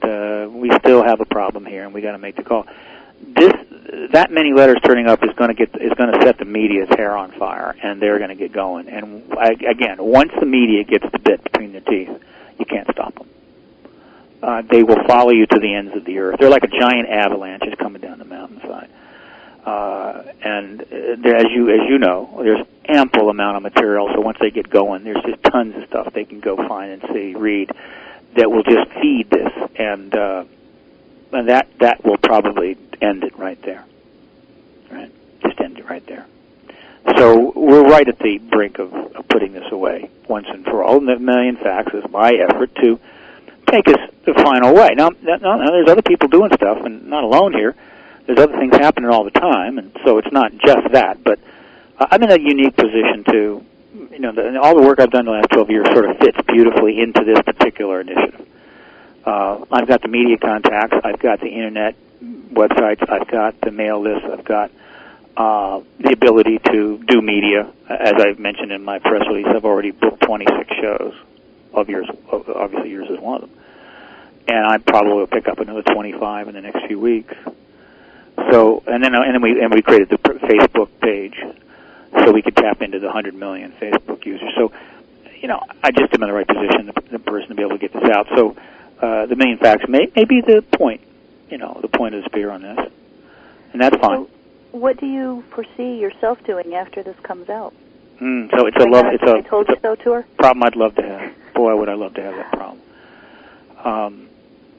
Speaker 2: we still have a problem here, and we got to make the call. That many letters turning up is going to set the media's hair on fire, and they're going to get going. And again, once the media gets the bit between their teeth, you can't stop them. They will follow you to the ends of the earth. They're like a giant avalanche just coming down the mountainside. And as you know, there's ample amount of material. So once they get going, there's just tons of stuff they can go find and see, read, that will just feed this, and that will probably end it right there. Right, just end it right there. So we're right at the brink of putting this away once and for all. And the million facts is my effort to take us the final way. Now, there's other people doing stuff, and not alone here. There's other things happening all the time, and so it's not just that. But I'm in a unique position to, all the work I've done the last 12 years sort of fits beautifully into this particular initiative. I've got the media contacts, I've got the internet websites, I've got the mail list, I've got the ability to do media. As I've mentioned in my press release, I've already booked 26 shows. Obviously yours is one of them. And I probably will pick up another 25 in the next few weeks. So, and then we created the Facebook page so we could tap into the 100 million Facebook users. So, I just am in the right position, the person to be able to get this out. So, the million facts may be the point, the point of the spear on this, and that's fine.
Speaker 1: So what do you foresee yourself doing after this comes out?
Speaker 2: So it's I
Speaker 1: told you so tour?
Speaker 2: Problem I'd love to have. Boy, would I love to have that problem.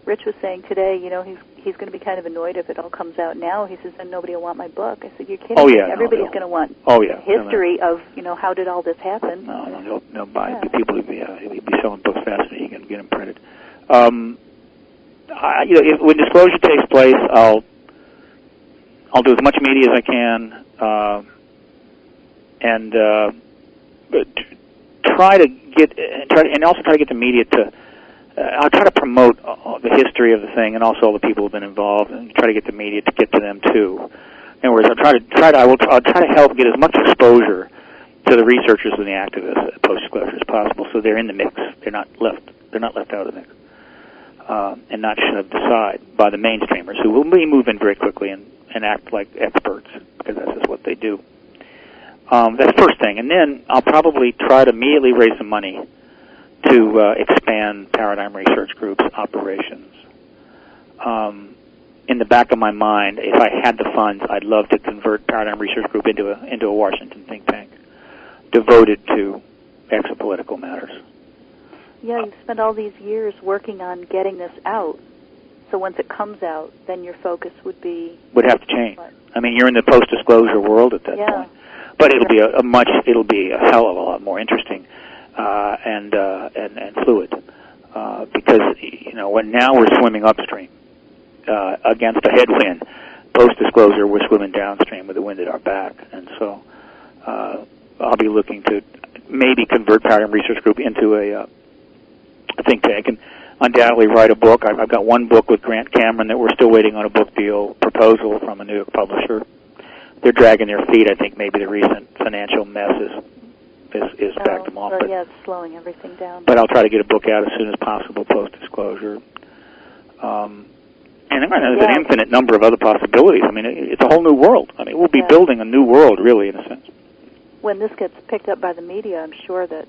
Speaker 1: Rich was saying today, he's going to be kind of annoyed if it all comes out now. He says, then nobody will want my book. I said, you're kidding.
Speaker 2: Oh, yeah.
Speaker 1: Everybody's going to want history of, how did all this happen?
Speaker 2: No buy it. People would be selling books faster than you can get them printed. When disclosure takes place, I'll do as much media as I can, and try to get the media to. I'll try to promote the history of the thing, and also all the people who've been involved, and try to get the media to get to them too. In other words, I'll try to help get as much exposure to the researchers and the activists at post-disclosure as possible, so they're in the mix. They're not left out of the mix, and not shoved aside by the mainstreamers, who will move in very quickly and act like experts, because that's just what they do. That's the first thing, and then I'll probably try to immediately raise some money to expand Paradigm Research Group's operations. In the back of my mind, if I had the funds, I'd love to convert Paradigm Research Group into a Washington think tank devoted to exopolitical matters.
Speaker 1: Yeah, you've spent all these years working on getting this out. So once it comes out, then your focus would have to change. What?
Speaker 2: I mean, you're in the post-disclosure world at that point, but it'll be a hell of a lot more interesting and fluid because when now we're swimming upstream against a headwind. Post-disclosure, we're swimming downstream with the wind at our back, and so I'll be looking to maybe convert Paradigm Research Group into a think tank, and undoubtedly write a book. I've got one book with Grant Cameron that we're still waiting on a book deal proposal from a New York publisher. They're dragging their feet. I think maybe the recent financial mess is backed them off.
Speaker 1: Well, yeah, it's slowing everything down.
Speaker 2: But I'll try to get a book out as soon as possible post-disclosure. And there's an infinite number of other possibilities. I mean, it's a whole new world. I mean, we'll be building a new world, really, in a sense.
Speaker 1: When this gets picked up by the media, I'm sure that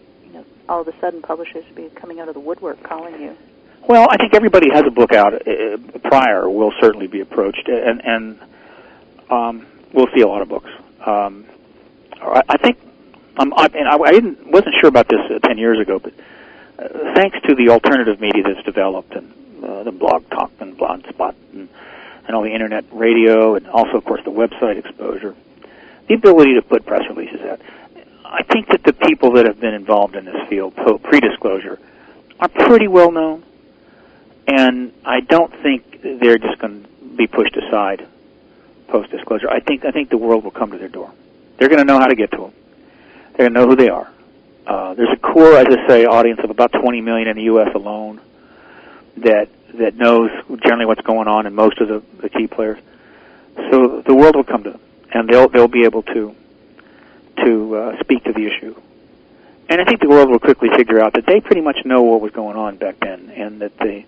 Speaker 1: all of a sudden publishers will be coming out of the woodwork calling you.
Speaker 2: Well, I think everybody has a book out prior will certainly be approached, and we'll see a lot of books. I think I wasn't sure about this 10 years ago, but thanks to the alternative media that's developed and the Blog Talk and Blogspot and all the internet radio and also, of course, the website exposure, the ability to put press releases out, I think that the people that have been involved in this field pre-disclosure are pretty well known, and I don't think they're just going to be pushed aside post-disclosure. I think the world will come to their door. They're going to know how to get to them. They're going to know who they are. There's a core, as I say, audience of about 20 million in the U.S. alone that knows generally what's going on in most of the key players. So the world will come to them, and they'll be able to speak to the issue. And I think the world will quickly figure out that they pretty much know what was going on back then, and that the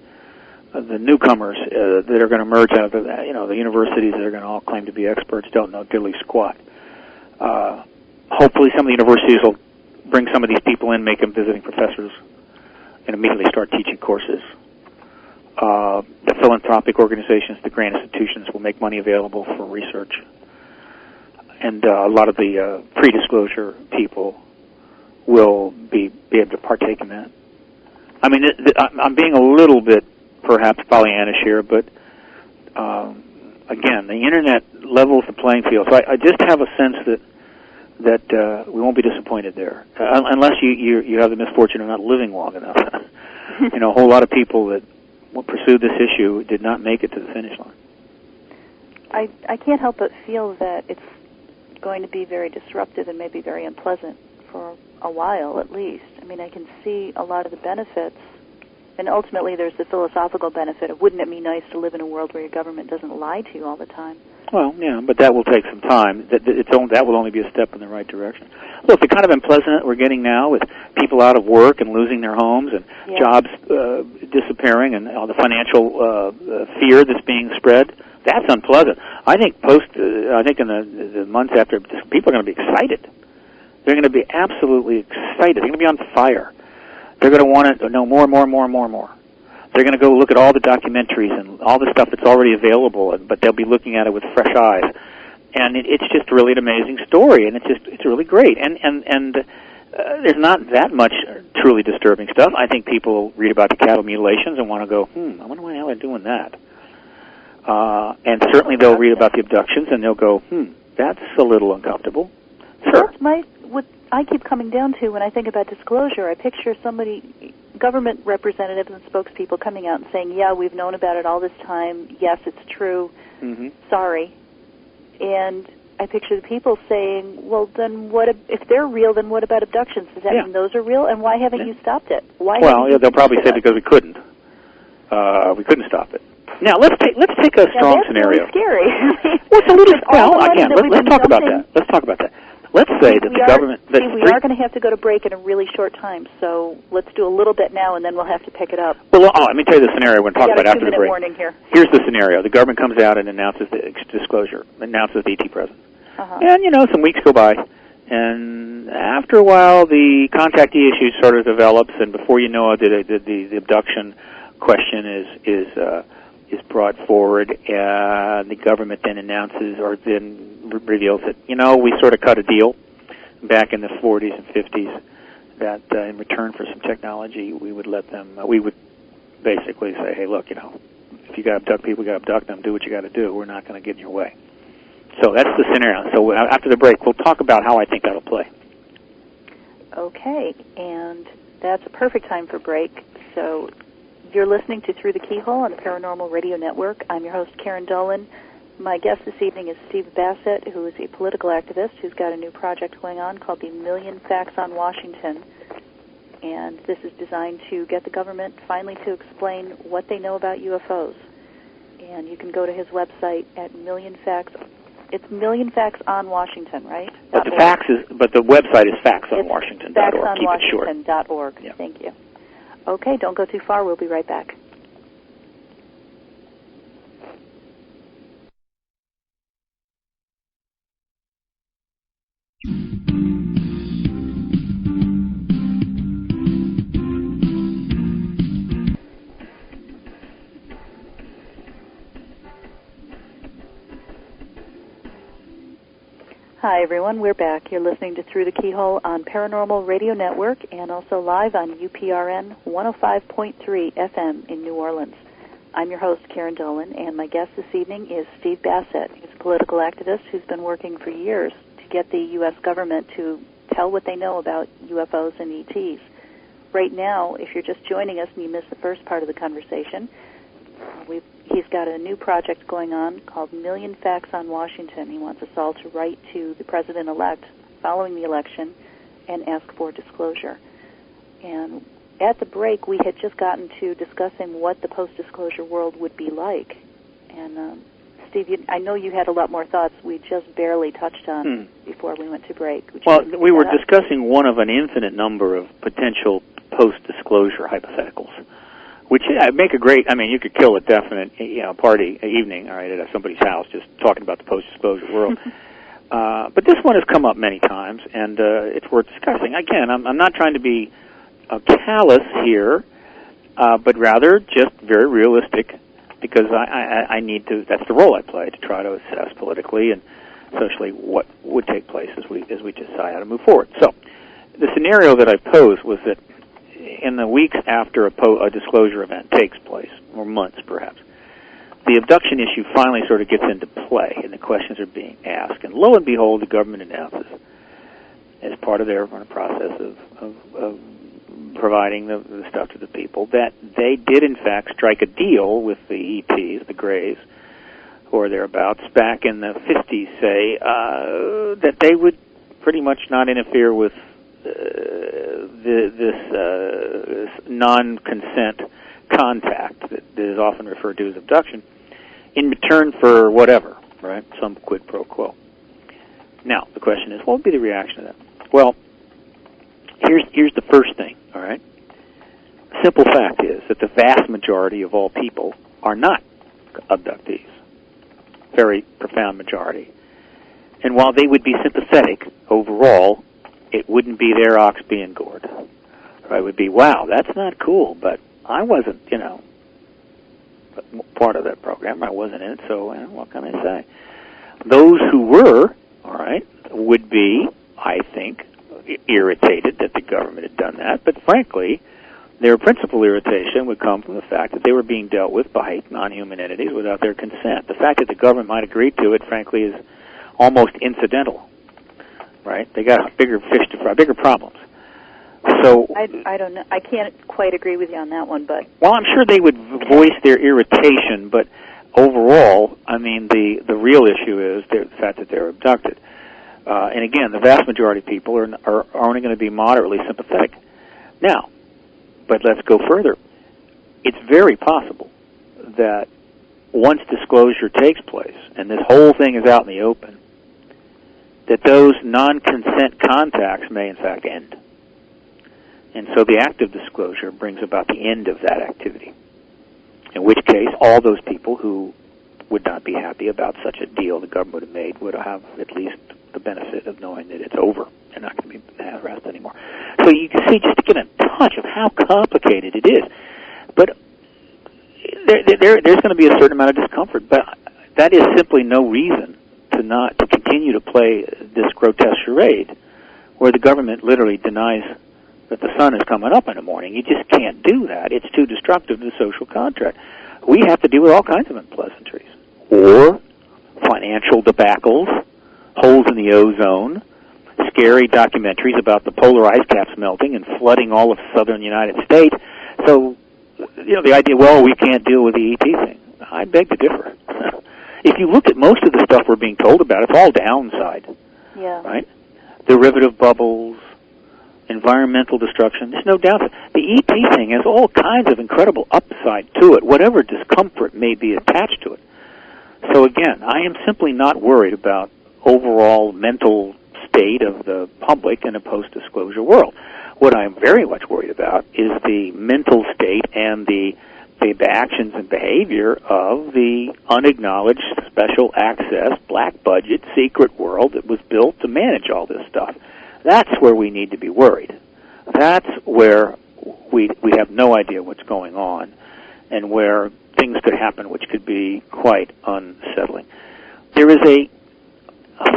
Speaker 2: newcomers that are going to emerge out of the universities that are going to all claim to be experts don't know diddly squat. Hopefully some of the universities will bring some of these people in, make them visiting professors, and immediately start teaching courses. The philanthropic organizations, the grant institutions will make money available for research. And a lot of the pre-disclosure people will be able to partake in that. I mean, I'm being a little bit, perhaps, Pollyannish here, but again, the Internet levels the playing field. So I just have a sense that we won't be disappointed there, unless you have the misfortune of not living long enough. A whole lot of people that pursued this issue did not make it to the finish line.
Speaker 1: I can't help but feel that it's going to be very disruptive and maybe very unpleasant for a while at least. I mean, I can see a lot of the benefits, and ultimately there's the philosophical benefit of wouldn't it be nice to live in a world where your government doesn't lie to you all the time?
Speaker 2: Well, yeah, but that will take some time. That will only be a step in the right direction. Look, the kind of unpleasant we're getting now with people out of work and losing their homes and jobs disappearing and all the financial fear that's being spread, that's unpleasant. I think in the months after, people are going to be excited. They're going to be absolutely excited. They're going to be on fire. They're going to want to know more and more and more and more and more. They're going to go look at all the documentaries and all the stuff that's already available, but they'll be looking at it with fresh eyes. And it's just really an amazing story, and it's really great. And there's not that much truly disturbing stuff. I think people read about the cattle mutilations and want to go, I wonder why the hell they're doing that. And certainly they'll read about the abductions, and they'll go, that's a little uncomfortable. Sure.
Speaker 1: What I keep coming down to when I think about disclosure, I picture government representatives and spokespeople coming out and saying, yeah, we've known about it all this time. Yes, it's true. Mm-hmm. Sorry. And I picture the people saying, well, then if they're real, then what about abductions? Does that mean those are real? And why haven't you stopped it?
Speaker 2: They'll probably say because we couldn't. We couldn't stop it. Now, let's take a strong scenario.
Speaker 1: That's really scary.
Speaker 2: It's a little, again, let's talk about that. Let's talk about that. Let's say that the government...
Speaker 1: we are going to have to go to break in a really short time, so let's do a little bit now, and then we'll have to pick it up.
Speaker 2: Well, let me tell you the scenario we're going to talk about after the break.
Speaker 1: Warning here.
Speaker 2: Here's the scenario. The government comes out and announces the disclosure, announces the ET presence. Uh-huh. And, some weeks go by, and after a while, the contactee issue sort of develops, and before you know it, the abduction question is brought forward, and the government then announces or then reveals that, we sort of cut a deal back in the 40s and 50s that in return for some technology, we would basically say, hey, look, if you got to abduct people, you got to abduct them, do what you got to do. We're not going to get in your way. So that's the scenario. So after the break, we'll talk about how I think that'll play.
Speaker 1: Okay, and that's a perfect time for break. So you're listening to Through the Keyhole on the Paranormal Radio Network. I'm your host, Karyn Dolan. My guest this evening is Steve Bassett, who is a political activist who's got a new project going on called the Million Facts on Washington. and this is designed to get the government finally to explain what they know about UFOs. And you can go to his website at Million Facts. It's Million Facts on Washington, right?
Speaker 2: But the website is factsonwashington.org.
Speaker 1: Factsonwashington.org.
Speaker 2: Yeah.
Speaker 1: Thank you. Okay, don't go too far. We'll be right back. Hi, everyone. We're back. You're listening to Through the Keyhole on Paranormal Radio Network and also live on UPRN 105.3 FM in New Orleans. I'm your host, Karyn Dolan, and my guest this evening is Steve Bassett. He's a political activist who's been working for years to get the U.S. government to tell what they know about UFOs and ETs. Right now, if you're just joining us and you missed the first part of the conversation, he's got a new project going on called Million Facts on Washington. He wants us all to write to the president-elect following the election and ask for disclosure. And at the break, we had just gotten to discussing what the post-disclosure world would be like. And Steve, I know you had a lot more thoughts we just barely touched on before we went to break.
Speaker 2: Well, we were discussing one of an infinite number of potential post-disclosure hypotheticals, which make a great, I mean, you could kill a definite, party evening, all right, at somebody's house just talking about the post-disclosure world. But this one has come up many times, and it's worth discussing. Again, I'm not trying to be callous here, but rather just very realistic, because I need to, that's the role I play, to try to assess politically and socially what would take place as we decide how to move forward. So the scenario that I posed was that in the weeks after a disclosure event takes place, or months perhaps, the abduction issue finally sort of gets into play, and the questions are being asked. And lo and behold, the government announces, as part of their process of providing the stuff to the people, that they did in fact strike a deal with the ETs, the Greys, or thereabouts, back in the 50s, say, that they would pretty much not interfere with this non-consent contact that is often referred to as abduction, in return for whatever, right? Some quid pro quo. Now, the question is, what would be the reaction to that? Well, here's the first thing, all right? Simple fact is that the vast majority of all people are not abductees. Very profound majority. And while they would be sympathetic overall, it wouldn't be their ox being gored. Right? It would be, wow, that's not cool, but I wasn't, part of that program. I wasn't in it, so what can I say? Those who were, all right, would be, I think, irritated that the government had done that, but frankly, their principal irritation would come from the fact that they were being dealt with by non-human entities without their consent. The fact that the government might agree to it, frankly, is almost incidental. Right? They got bigger fish to fry, bigger problems. So
Speaker 1: I don't know. I can't quite agree with you on that one, but
Speaker 2: well, I'm sure they would voice their irritation, but overall, I mean, the real issue is the fact that they're abducted. And again, the vast majority of people are only going to be moderately sympathetic. Now, but let's go further. It's very possible that once disclosure takes place and this whole thing is out in the open, that those non-consent contacts may in fact end. And so the act of disclosure brings about the end of that activity, in which case all those people who would not be happy about such a deal the government would have made would have at least the benefit of knowing that it's over and not going to be harassed anymore. So you can see, just to get a touch of how complicated it is. But there's going to be a certain amount of discomfort, but that is simply no reason to continue to play this grotesque charade where the government literally denies that the sun is coming up in the morning. You just can't do that. It's too destructive to the social contract. We have to deal with all kinds of unpleasantries. Or financial debacles, holes in the ozone, scary documentaries about the polar ice caps melting and flooding all of southern United States. So, the idea, well, we can't deal with the ET thing. I beg to differ. If you look at most of the stuff we're being told about, it's all downside.
Speaker 1: Yeah.
Speaker 2: Right? Derivative bubbles, environmental destruction. There's no doubt that the ET thing has all kinds of incredible upside to it, whatever discomfort may be attached to it. So again, I am simply not worried about overall mental state of the public in a post-disclosure world. What I'm very much worried about is the mental state and the actions and behavior of the unacknowledged special access, black budget, secret world that was built to manage all this stuff. That's where we need to be worried. That's where we have no idea what's going on and where things could happen which could be quite unsettling. There is a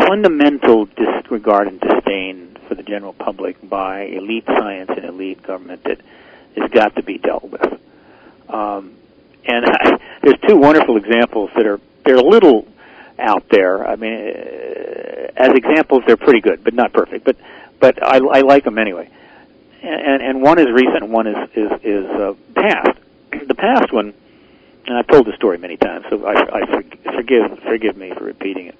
Speaker 2: fundamental disregard and disdain for the general public by elite science and elite government that has got to be dealt with. There's two wonderful examples they're a little out there. I mean, as examples, they're pretty good, but not perfect. But I like them anyway. And one is recent, and one is past. The past one, and I've told the story many times, so forgive me for repeating it.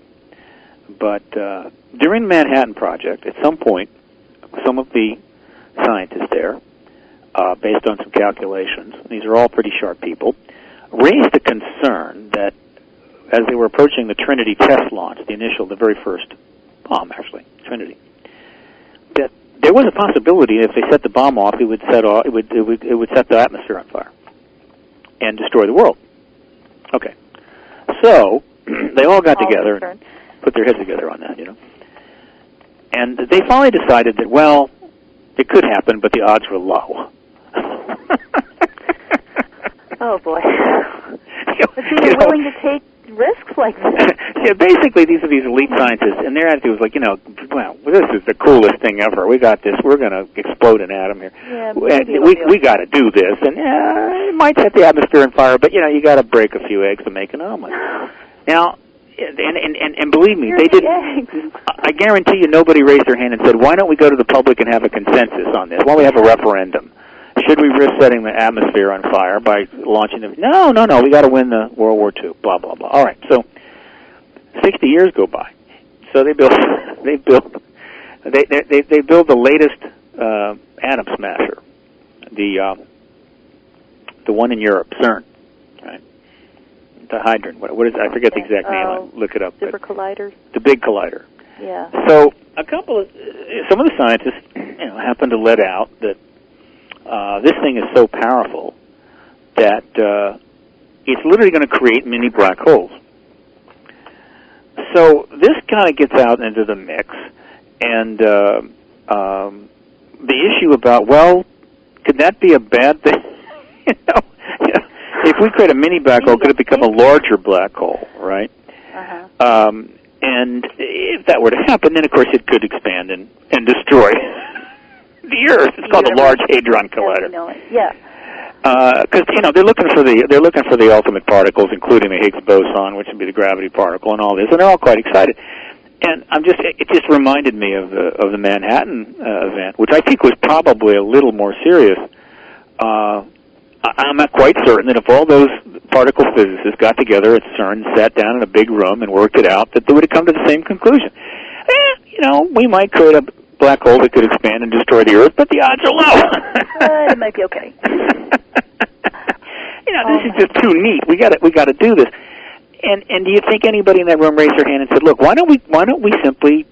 Speaker 2: But during the Manhattan Project, at some point, some of the scientists there, based on some calculations, these are all pretty sharp people, raised the concern that as they were approaching the Trinity test launch, the very first bomb, actually, Trinity, that there was a possibility if they set the bomb off, it would set the atmosphere on fire and destroy the world. Okay, so they all got together and put their heads together on that, and they finally decided that, well, it could happen, but the odds were low.
Speaker 1: Oh, boy. But they were willing to take risks like this.
Speaker 2: Yeah, basically, these are these elite scientists, and their attitude was like, well, this is the coolest thing ever. We got this. We're going to explode an atom here.
Speaker 1: Yeah,
Speaker 2: we got to do this. And it might set the atmosphere on fire, but, you got to break a few eggs to make an omelet. Now, and believe me, they didn't. I guarantee you nobody raised their hand and said, why don't we go to the public and have a consensus on this? Why don't we have a referendum? Should we risk setting the atmosphere on fire by launching them? No, we got to win the World War II, blah, blah, blah. All right, so 60 years go by. So they build the latest atom smasher, the one in Europe, CERN, right? The Hydron. What is? I forget the exact name. I'll look it up.
Speaker 1: Super collider.
Speaker 2: The big collider.
Speaker 1: Yeah.
Speaker 2: So some of the scientists, happened to let out that this thing is so powerful that it's literally going to create mini black holes. So this kind of gets out into the mix, and the issue about, well, could that be a bad thing? If we create a mini black hole, could it become a larger black hole, right?
Speaker 1: Uh-huh.
Speaker 2: And if that were to happen, then of course it could expand and destroy the Earth. It's called the Large Hadron Collider.
Speaker 1: Yeah.
Speaker 2: Because they're looking for the ultimate particles, including the Higgs boson, which would be the gravity particle, and all this, and they're all quite excited. And it just reminded me of the Manhattan event, which I think was probably a little more serious. I'm not quite certain that if all those particle physicists got together at CERN, sat down in a big room, and worked it out, that they would have come to the same conclusion. We might create a black hole that could expand and destroy the Earth, but the odds are low.
Speaker 1: It might be okay.
Speaker 2: This is just too neat. We got to do this. And do you think anybody in that room raised their hand and said, "Look, why don't we simply,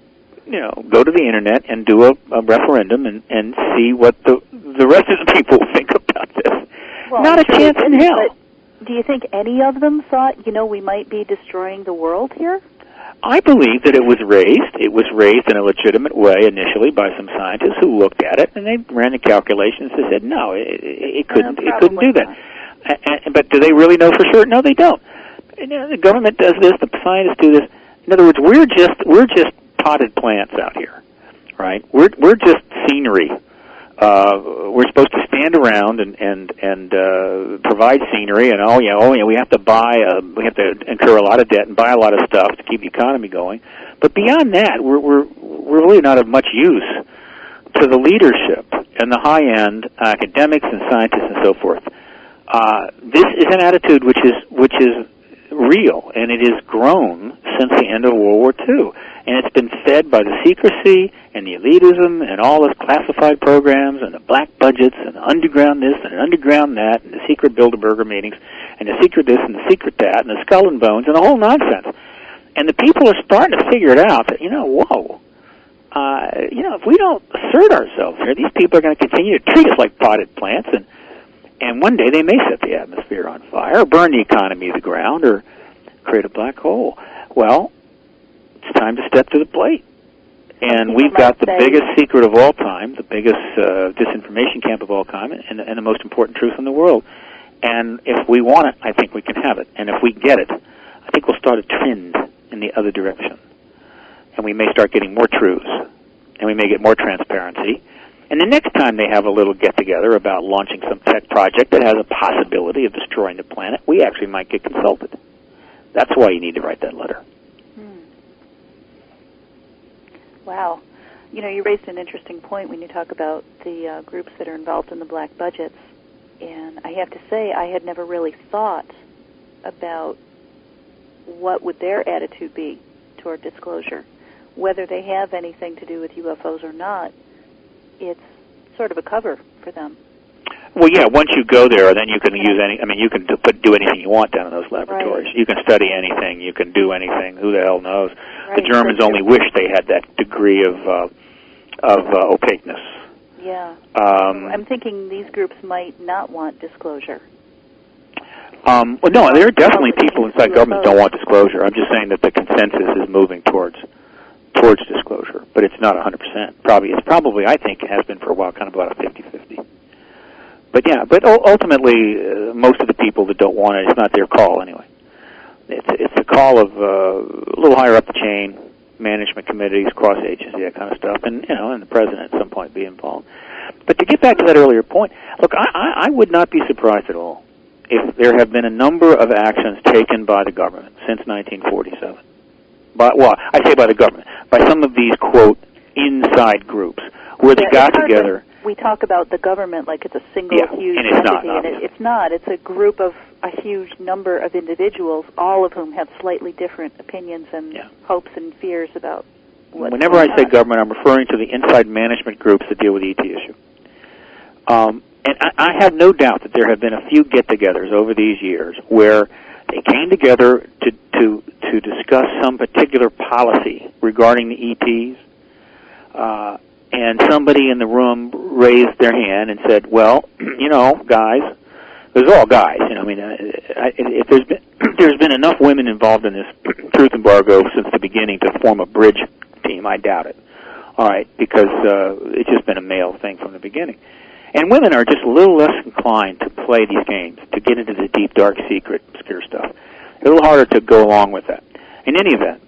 Speaker 2: go to the internet and do a referendum and see what the rest of the people think about this?"
Speaker 1: Well,
Speaker 2: not a chance in hell.
Speaker 1: But do you think any of them thought, we might be destroying the world here?
Speaker 2: I believe that it was raised. It was raised in a legitimate way initially by some scientists who looked at it, and they ran the calculations and said, no, it couldn't do that. But do they really know for sure? No, they don't. The government does this. The scientists do this. In other words, we're just potted plants out here, right? We're just scenery. We're supposed to stand around and provide scenery, and we have to incur a lot of debt and buy a lot of stuff to keep the economy going. But beyond that, we're really not of much use to the leadership and the high-end academics and scientists and so forth. This is an attitude which is real, and it has grown since the end of World War II. And it's been fed by the secrecy and the elitism and all the classified programs and the black budgets and the underground this and the underground that and the secret Bilderberger meetings and the secret this and the secret that and the skull and bones and the whole nonsense. And the people are starting to figure it out that, whoa, if we don't assert ourselves here, these people are going to continue to treat us like potted plants, and one day they may set the atmosphere on fire or burn the economy to the ground or create a black hole. Well, it's time to step to the plate. And we've got the biggest secret of all time, the biggest disinformation camp of all time, and the most important truth in the world. And if we want it, I think we can have it. And if we get it, I think we'll start a trend in the other direction. And we may start getting more truths, and we may get more transparency. And the next time they have a little get-together about launching some tech project that has a possibility of destroying the planet, we actually might get consulted. That's why you need to write that letter.
Speaker 1: Wow. You raised an interesting point when you talk about the groups that are involved in the black budgets. And I have to say, I had never really thought about what would their attitude be toward disclosure. Whether they have anything to do with UFOs or not, it's sort of a cover for them.
Speaker 2: Well, yeah, once you go there, then you can use you can do anything you want down in those laboratories. Right. You can study anything. You can do anything. Who the hell knows? Right. The Germans only wish they had that degree of opaqueness.
Speaker 1: Yeah. I'm thinking these groups might not want disclosure.
Speaker 2: Well, no, there are definitely people inside government don't want disclosure. I'm just saying that the consensus is moving towards disclosure, but it's not 100%. It's probably, I think, it has been for a while, kind of about a 50-50. But yeah, ultimately, most of the people that don't want it, it's not their call anyway. It's a call of a little higher up the chain, management committees, cross-agency, that kind of stuff, and and the president at some point be involved. But to get back to that earlier point, look, I would not be surprised at all if there have been a number of actions taken by the government since 1947. I say by the government, by some of these, quote, inside groups, where they got together.
Speaker 1: We talk about the government like it's a single huge
Speaker 2: and it's
Speaker 1: entity,
Speaker 2: not,
Speaker 1: and it's not. It's a group of a huge number of individuals, all of whom have slightly different opinions and hopes and fears about what's
Speaker 2: Whenever I say government, I'm referring to the inside management groups that deal with the ET issue. And I have no doubt that there have been a few get-togethers over these years where they came together to discuss some particular policy regarding the ETs, and somebody in the room raised their hand and said, well, guys, it was all guys, if there's been enough women involved in this truth embargo since the beginning to form a bridge team, I doubt it. All right, because it's just been a male thing from the beginning. And women are just a little less inclined to play these games, to get into the deep, dark, secret, obscure stuff. A little harder to go along with that. In any event,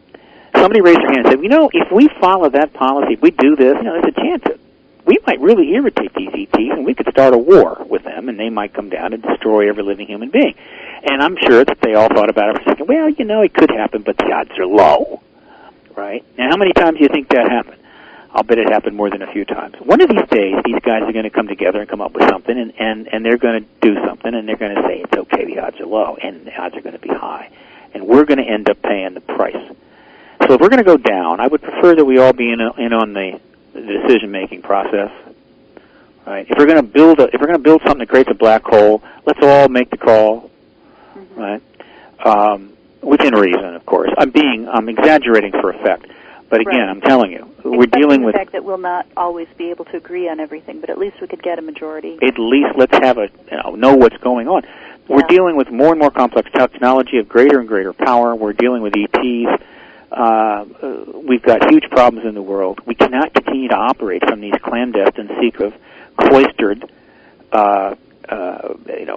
Speaker 2: somebody raised their hand and said, if we follow that policy, if we do this, there's a chance that we might really irritate these ETs and we could start a war with them and they might come down and destroy every living human being. And I'm sure that they all thought about it for a second. Well, it could happen, but the odds are low. Right? Now, how many times do you think that happened? I'll bet it happened more than a few times. One of these days, these guys are going to come together and come up with something, and they're going to do something, and they're going to say, it's okay, the odds are low, and the odds are going to be high. And we're going to end up paying the price. So if we're going to go down, I would prefer that we all be in on the decision-making process. Right? If we're going to build something that creates a black hole, let's all make the call. Right? Within reason, of course. I'm exaggerating for effect. But again, I'm telling you, we're dealing with
Speaker 1: the fact that we'll not always be able to agree on everything, but at least we could get a majority.
Speaker 2: At least let's have know what's going on. Yeah. We're dealing with more and more complex technology of greater and greater power. We're dealing with ETs. We've got huge problems in the world. We cannot continue to operate from these clandestine, secret, cloistered,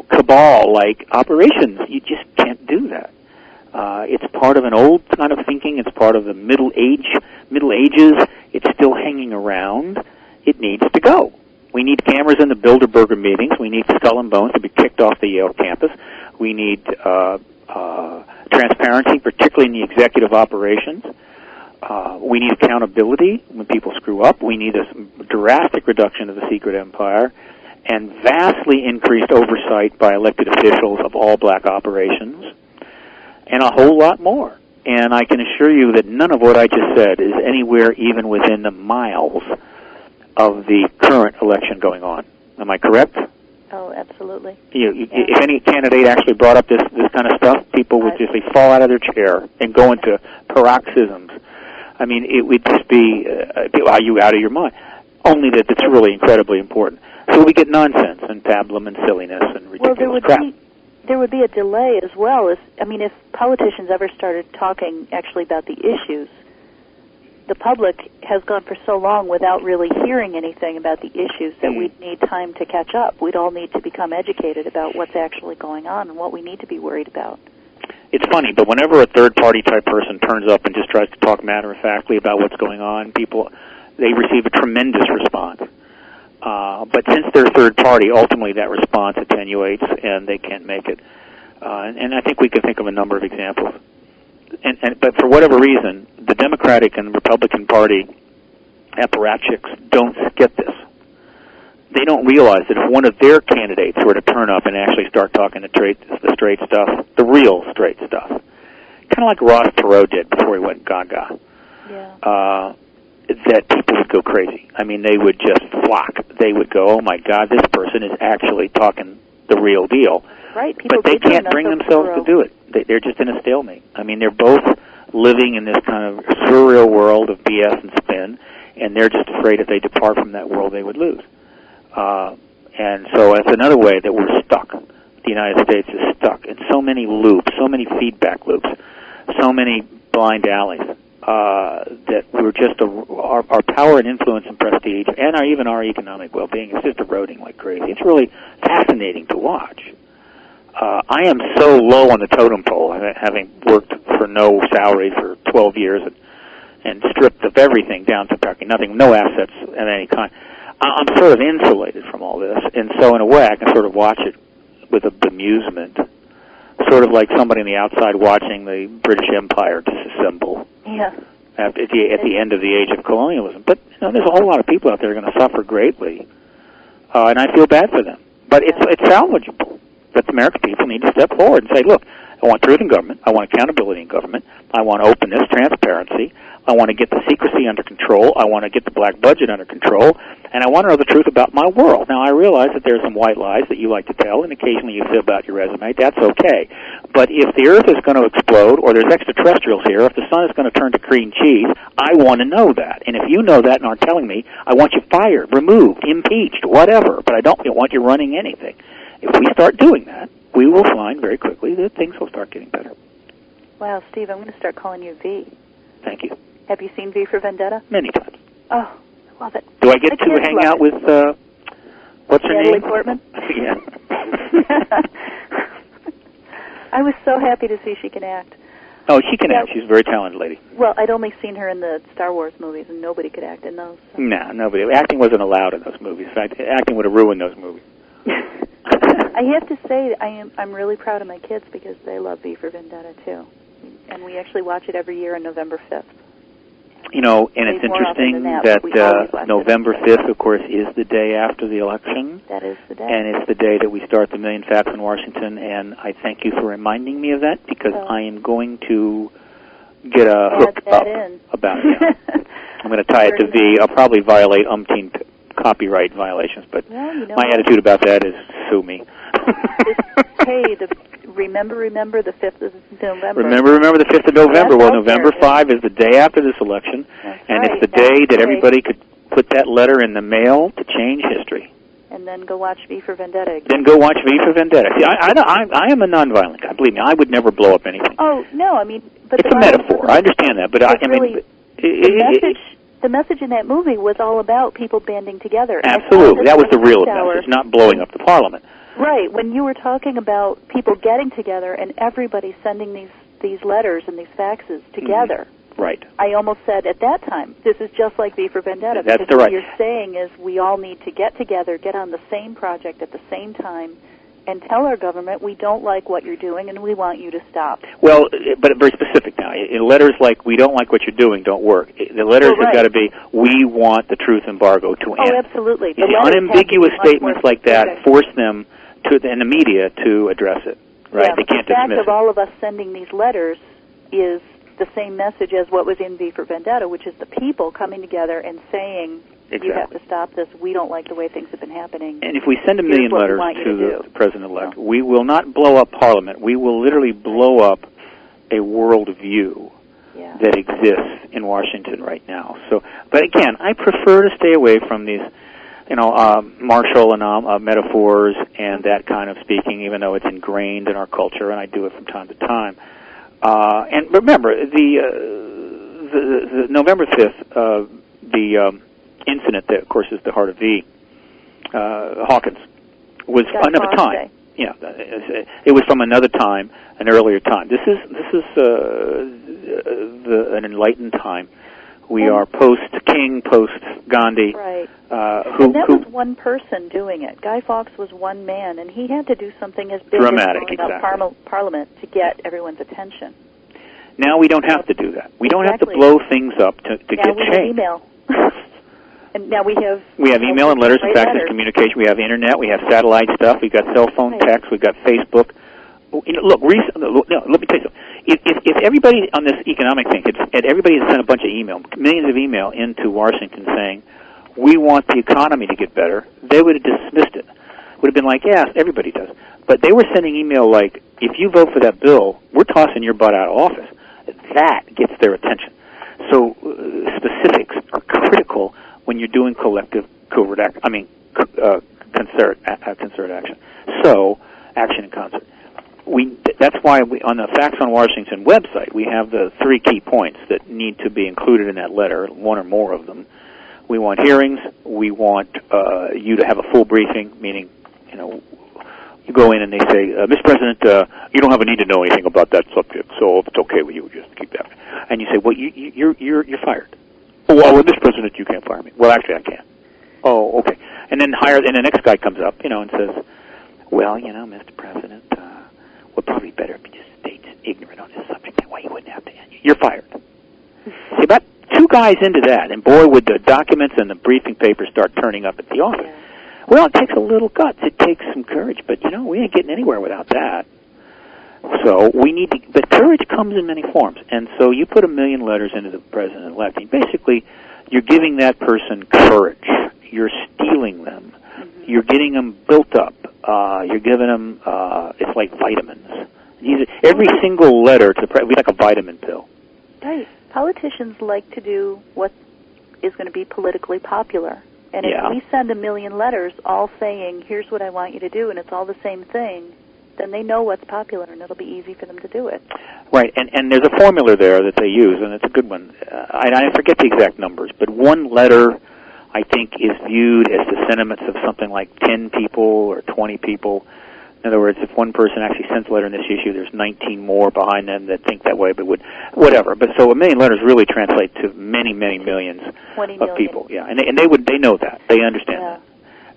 Speaker 2: cabal-like operations. You just can't do that. It's part of an old kind of thinking. It's part of the Middle Ages. It's still hanging around. It needs to go. We need cameras in the Bilderberger meetings. We need skull and bones to be kicked off the Yale campus. We need transparency, particularly in the executive operations. We need accountability when people screw up. We need a drastic reduction of the secret empire and vastly increased oversight by elected officials of all black operations. And a whole lot more. And I can assure you that none of what I just said is anywhere even within the miles of the current election going on. Am I correct?
Speaker 1: Oh, absolutely.
Speaker 2: If any candidate actually brought up this kind of stuff, people would just fall out of their chair and go into paroxysms. I mean, it would just be, are you out of your mind? Only that it's really incredibly important. So we get nonsense and pablum and silliness and ridiculous crap.
Speaker 1: There would be a delay as well. If politicians ever started talking actually about the issues, the public has gone for so long without really hearing anything about the issues that we'd need time to catch up. We'd all need to become educated about what's actually going on and what we need to be worried about.
Speaker 2: It's funny, but whenever a third-party type person turns up and just tries to talk matter-of-factly about what's going on, they receive a tremendous response. But since they're third party, ultimately that response attenuates and they can't make it. And I think we can think of a number of examples. But for whatever reason, the Democratic and Republican Party apparatchiks don't get this. They don't realize that if one of their candidates were to turn up and actually start talking the straight stuff, the real straight stuff, kind of like Ross Perot did before he went gaga, that people would go crazy. I mean, they would just flock. They would go, oh, my God, this person is actually talking the real deal.
Speaker 1: Right.
Speaker 2: But they can't bring themselves to do it. They're just in a stalemate. I mean, they're both living in this kind of surreal world of BS and spin, and they're just afraid if they depart from that world, they would lose. And so that's another way that we're stuck. The United States is stuck in so many loops, so many feedback loops, so many blind alleys, that we're just, our power and influence and prestige, and even our economic well-being is just eroding like crazy. It's really fascinating to watch. I am so low on the totem pole, having worked for no salary for 12 years and stripped of everything down to nothing, no assets of any kind. I'm sort of insulated from all this, and so in a way I can sort of watch it with a bemusement, sort of like somebody on the outside watching the British Empire disassemble.
Speaker 1: Yeah.
Speaker 2: At the end of the age of colonialism. But there's a whole lot of people out there going to suffer greatly, and I feel bad for them. But it's salvageable. But the American people need to step forward and say, look, I want truth in government, I want accountability in government, I want openness, transparency, I want to get the secrecy under control, I want to get the black budget under control, and I want to know the truth about my world. Now, I realize that there's some white lies that you like to tell, and occasionally you fill out your resume. That's okay. But if the Earth is going to explode, or there's extraterrestrials here, if the sun is going to turn to cream cheese, I want to know that. And if you know that and aren't telling me, I want you fired, removed, impeached, whatever. But I don't want you running anything. If we start doing that, we will find very quickly that things will start getting better.
Speaker 1: Wow, Steve, I'm going to start calling you V.
Speaker 2: Thank you.
Speaker 1: Have you seen V for Vendetta?
Speaker 2: Many times.
Speaker 1: Oh, I love it.
Speaker 2: Do I get to hang out with, what's her
Speaker 1: Natalie
Speaker 2: name?
Speaker 1: Portman?
Speaker 2: Yeah.
Speaker 1: I was so happy to see she can act.
Speaker 2: Oh, she can act. She's a very talented lady.
Speaker 1: Well, I'd only seen her in the Star Wars movies, and nobody could act in those. So.
Speaker 2: No, nobody. Acting wasn't allowed in those movies. In fact, acting would have ruined those movies.
Speaker 1: I have to say, I'm really proud of my kids because they love V for Vendetta, too. And we actually watch it every year on November 5th.
Speaker 2: And it's interesting that November 5th, of course, is the day after the election.
Speaker 1: That is the day.
Speaker 2: And it's the day that we start the Million Facts in Washington, and I thank you for reminding me of that because I am going to get a hook up about it. I'm going to tie it to V. I'll probably violate umpteen copyright violations, but my attitude about that is sue me. Remember the 5th of November. Remember the 5th of November. Well, November 5 is the day after this election, and it's the day that everybody could put that letter in the mail to change history.
Speaker 1: And then go watch V for Vendetta again.
Speaker 2: Then go watch V for Vendetta. See, I am a nonviolent guy. Believe me, I would never blow up anything.
Speaker 1: Oh, no, but
Speaker 2: it's a metaphor. I understand that, but
Speaker 1: the message in that movie was all about people banding together.
Speaker 2: Absolutely. That was the real message, not blowing up the Parliament.
Speaker 1: Right. When you were talking about people getting together and everybody sending these letters and these faxes together.
Speaker 2: Mm-hmm. Right.
Speaker 1: I almost said at that time, this is just like V for Vendetta.
Speaker 2: That's
Speaker 1: because
Speaker 2: right.
Speaker 1: What you're saying is we all need to get together, get on the same project at the same time, and tell our government we don't like what you're doing and we want you to stop.
Speaker 2: Well, but very specific now. In letters like, we don't like what you're doing, don't work. The letters have got to be, we want the truth embargo to end.
Speaker 1: Oh, absolutely.
Speaker 2: Unambiguous statements like that force them and the media to address it. Right?
Speaker 1: Yeah,
Speaker 2: they can't
Speaker 1: dismiss it. The fact
Speaker 2: of
Speaker 1: all of us sending these letters is the same message as what was in V for Vendetta, which is the people coming together and saying, you have to stop this. We don't like the way things have been happening.
Speaker 2: And if we send a million letters to the President-elect, we will not blow up Parliament. We will literally blow up a worldview that exists in Washington right now. So, but again, I prefer to stay away from these, martial and metaphors and that kind of speaking, even though it's ingrained in our culture, and I do it from time to time. And remember, the November 5th, the incident that, of course, is the heart of V, Hawkins, was another time. Yeah, it was from another time, an earlier time. This is an enlightened time. We are post-King, post-Gandhi.
Speaker 1: Right. And that was one person doing it. Guy Fawkes was one man, and he had to do something as big
Speaker 2: dramatic,
Speaker 1: as blowing up Parliament to get everyone's attention.
Speaker 2: Now we don't have to do that. We don't have to blow things up to get change.
Speaker 1: Now we have email. And now we have
Speaker 2: email and letters and faxes, communication. We have internet. We have satellite stuff. We've got cell phone text. We've got Facebook. Look, let me tell you something. If everybody on this economic thing, if everybody had sent a bunch of millions of email into Washington saying, we want the economy to get better, they would have dismissed it. Would have been like, yes, everybody does. But they were sending email like, if you vote for that bill, we're tossing your butt out of office. That gets their attention. So specifics are critical when you're doing collective concerted action. So, action in concert. That's why on the Facts on Washington website, we have the 3 key points that need to be included in that letter, one or more of them. We want hearings. We want you to have a full briefing, meaning, you go in and they say, Mr. President, you don't have a need to know anything about that subject, so if it's okay with you, just keep that. And you say, well, you're fired. Oh, well, Mr. President, you can't fire me. Well, actually, I can. Oh, okay. And then the next guy comes up, and says, well, Mr. President, we're probably better if you just stay ignorant on this subject. That way you wouldn't have to end. You're fired. See, about 2 guys into that, and boy, would the documents and the briefing papers start turning up at the office. Yeah. Well, it takes a little guts. It takes some courage, but, we ain't getting anywhere without that. So we need to, but courage comes in many forms. And so you put 1 million letters into the President-elect, and basically you're giving that person courage. You're stealing them. Mm-hmm. You're getting them built up. You're giving them, it's like vitamins. Every single letter to the President, like a vitamin pill. Right.
Speaker 1: Politicians like to do what is going to be politically popular. And if we send 1 million letters all saying, here's what I want you to do, and it's all the same thing, then they know what's popular, and it'll be easy for them to do it.
Speaker 2: Right, and there's a formula there that they use, and it's a good one. I forget the exact numbers, but one letter, I think, is viewed as the sentiments of something like 10 people or 20 people. In other words, if one person actually sends a letter in this issue, there's 19 more behind them that think that way, but whatever. But so 1 million letters really translate to many, many millions of people. Yeah, and they know that. They understand that.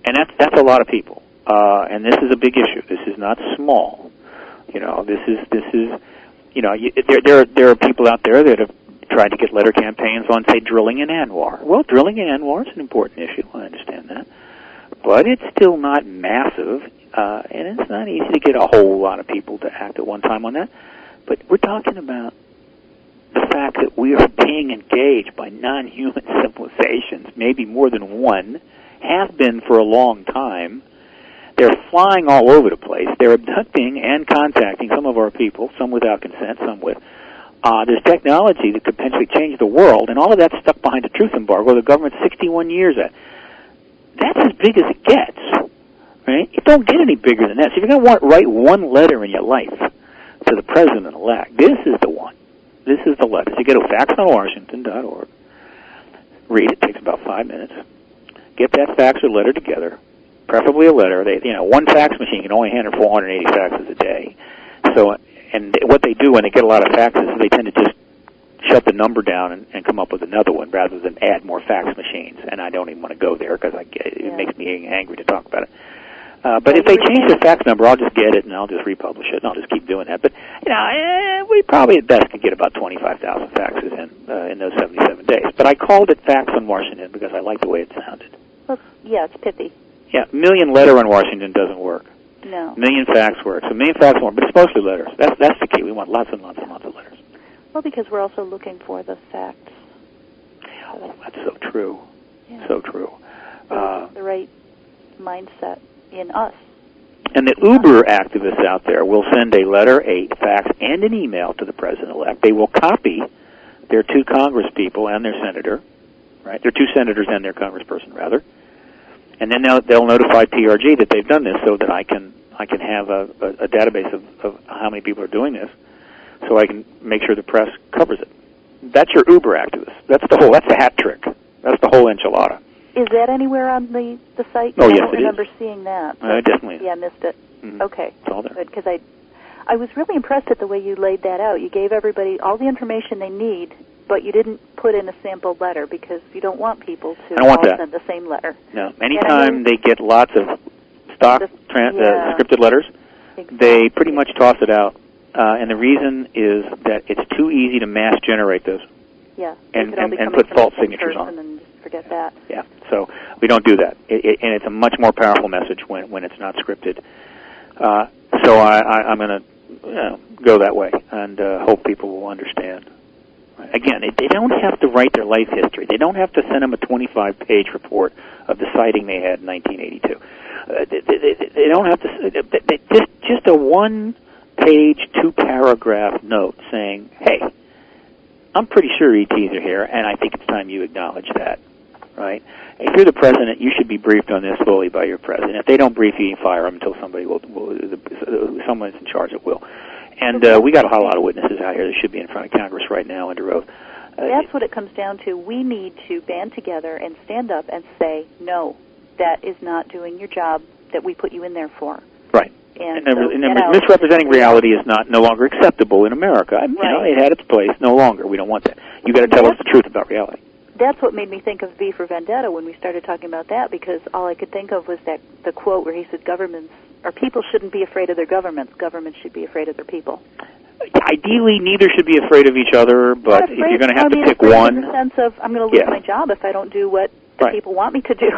Speaker 2: And that's a lot of people. And this is a big issue. This is not small. There are people out there that have tried to get letter campaigns on, say, drilling in Anwar. Well, drilling in Anwar is an important issue. I understand that. But it's still not massive, and it's not easy to get a whole lot of people to act at one time on that. But we're talking about the fact that we are being engaged by non-human civilizations, maybe more than one, have been for a long time. They're flying all over the place. They're abducting and contacting some of our people, some without consent, some with. There's technology that could potentially change the world, and all of that's stuck behind a truth embargo the government's 61 years at. That's as big as it gets, right? It don't get any bigger than that. So if you're going to write one letter in your life to the President-elect, this is the one. This is the letter. So you go to faxonwashington.org. Read it. Takes about 5 minutes. Get that fax or letter together, preferably a letter. One fax machine can only handle 480 faxes a day. So, and what they do when they get a lot of faxes is they tend to just shut the number down and come up with another one rather than add more fax machines. And I don't even want to go there because it makes me angry to talk about it. But if they change the fax number, I'll just get it and I'll just republish it and I'll just keep doing that. But we probably at best could get about 25,000 faxes in those 77 days. But I called it Facts on Washington because I like the way it sounded.
Speaker 1: Well, yeah, it's pithy.
Speaker 2: Yeah, 1 million letter on Washington doesn't work.
Speaker 1: No.
Speaker 2: 1 million fax works. 1 million fax won't, but it's mostly letters. That's the key. We want lots and lots and lots of letters.
Speaker 1: Well, because we're also looking for the facts.
Speaker 2: Oh, that's so true.
Speaker 1: Yeah.
Speaker 2: So true.
Speaker 1: The right mindset in us.
Speaker 2: And the uber activists out there will send a letter, a fax, and an email to the president-elect. They will copy their 2 congresspeople and their senator, right? Their 2 senators and their congressperson, rather. And then they'll notify PRG that they've done this, so that I can have a database of how many people are doing this, so I can make sure the press covers it. That's your uber activist. That's the hat trick. That's the whole enchilada.
Speaker 1: Is that anywhere on the site?
Speaker 2: Oh, yes,
Speaker 1: I don't remember seeing that.
Speaker 2: It definitely is.
Speaker 1: Yeah, I missed it.
Speaker 2: Mm-hmm.
Speaker 1: Okay.
Speaker 2: It's all there.
Speaker 1: Good, because I was really impressed at the way you laid that out. You gave everybody all the information they need, but you didn't put in a sample letter because you don't want people to all send the same letter.
Speaker 2: No. Anytime they get lots of stock scripted letters,
Speaker 1: exactly.
Speaker 2: They pretty much toss it out. And the reason is that it's too easy to mass generate those.
Speaker 1: Yeah.
Speaker 2: And put false signatures on.
Speaker 1: And just forget that.
Speaker 2: Yeah. So we don't do that. And it's a much more powerful message when it's not scripted. So I'm going to go that way and hope people will understand. Again, they don't have to write their life history. They don't have to send them a 25-page report of the sighting they had in 1982. They don't have to. Just a 1-page, 2-paragraph note saying, "Hey, I'm pretty sure ETs are here, and I think it's time you acknowledge that." Right? If you're the president, you should be briefed on this fully by your president. If they don't brief you, you fire them until someone's in charge that will. And we got a whole lot of witnesses out here that should be in front of Congress right now under oath.
Speaker 1: That's what it comes down to. We need to band together and stand up and say, no, that is not doing your job that we put you in there for.
Speaker 2: Right. And misrepresenting reality is no longer acceptable in America. It had its place. No longer. We don't want that. You got to tell us the truth about reality.
Speaker 1: That's what made me think of V for Vendetta when we started talking about that, because all I could think of was the quote where he said people shouldn't be afraid of their governments. Governments should be afraid of their people.
Speaker 2: Ideally, neither should be afraid of each other, but if you're going to have to pick one...
Speaker 1: in the sense of, I'm going to lose my job if I don't do what the people want me to do.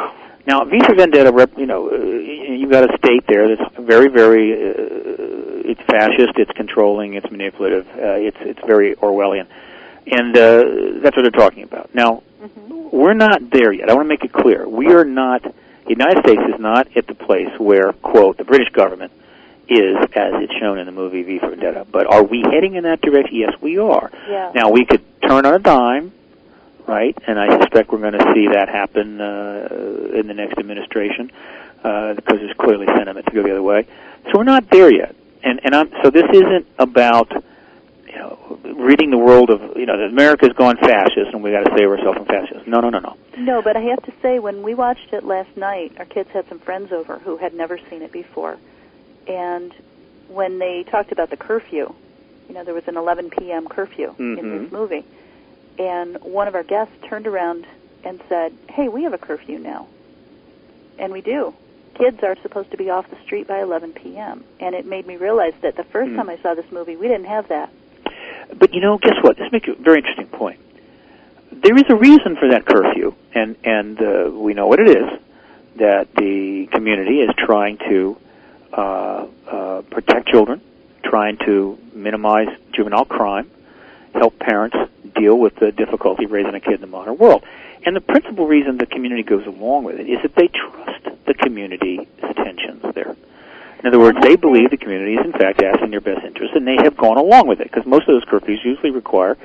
Speaker 2: Now, V for Vendetta, you've got a state there that's very, very... it's fascist, it's controlling, it's manipulative, it's very Orwellian. And that's what they're talking about. Now, we're not there yet. I want to make it clear. We are not... The United States is not at the place where, quote, the British government is, as it's shown in the movie V for Vendetta. But are we heading in that direction? Yes, we are.
Speaker 1: Yeah.
Speaker 2: Now, we could turn on a dime, right? And I suspect we're going to see that happen in the next administration because there's clearly sentiment to go the other way. So we're not there yet. So this isn't about... ridding the world of, that America's gone fascist and we got to save ourselves from fascism. No.
Speaker 1: No, but I have to say, when we watched it last night, our kids had some friends over who had never seen it before. And when they talked about the curfew, there was an 11 p.m. curfew in this movie. And one of our guests turned around and said, hey, we have a curfew now. And we do. Kids are supposed to be off the street by 11 p.m. And it made me realize that the first time I saw this movie, we didn't have that.
Speaker 2: But, guess what? This makes a very interesting point. There is a reason for that curfew, and we know what it is, that the community is trying to protect children, trying to minimize juvenile crime, help parents deal with the difficulty of raising a kid in the modern world. And the principal reason the community goes along with it is that they trust the community's intentions there. In other words, they believe the community is, in fact, acting in their best interest, and they have gone along with it, because most of those curfews usually require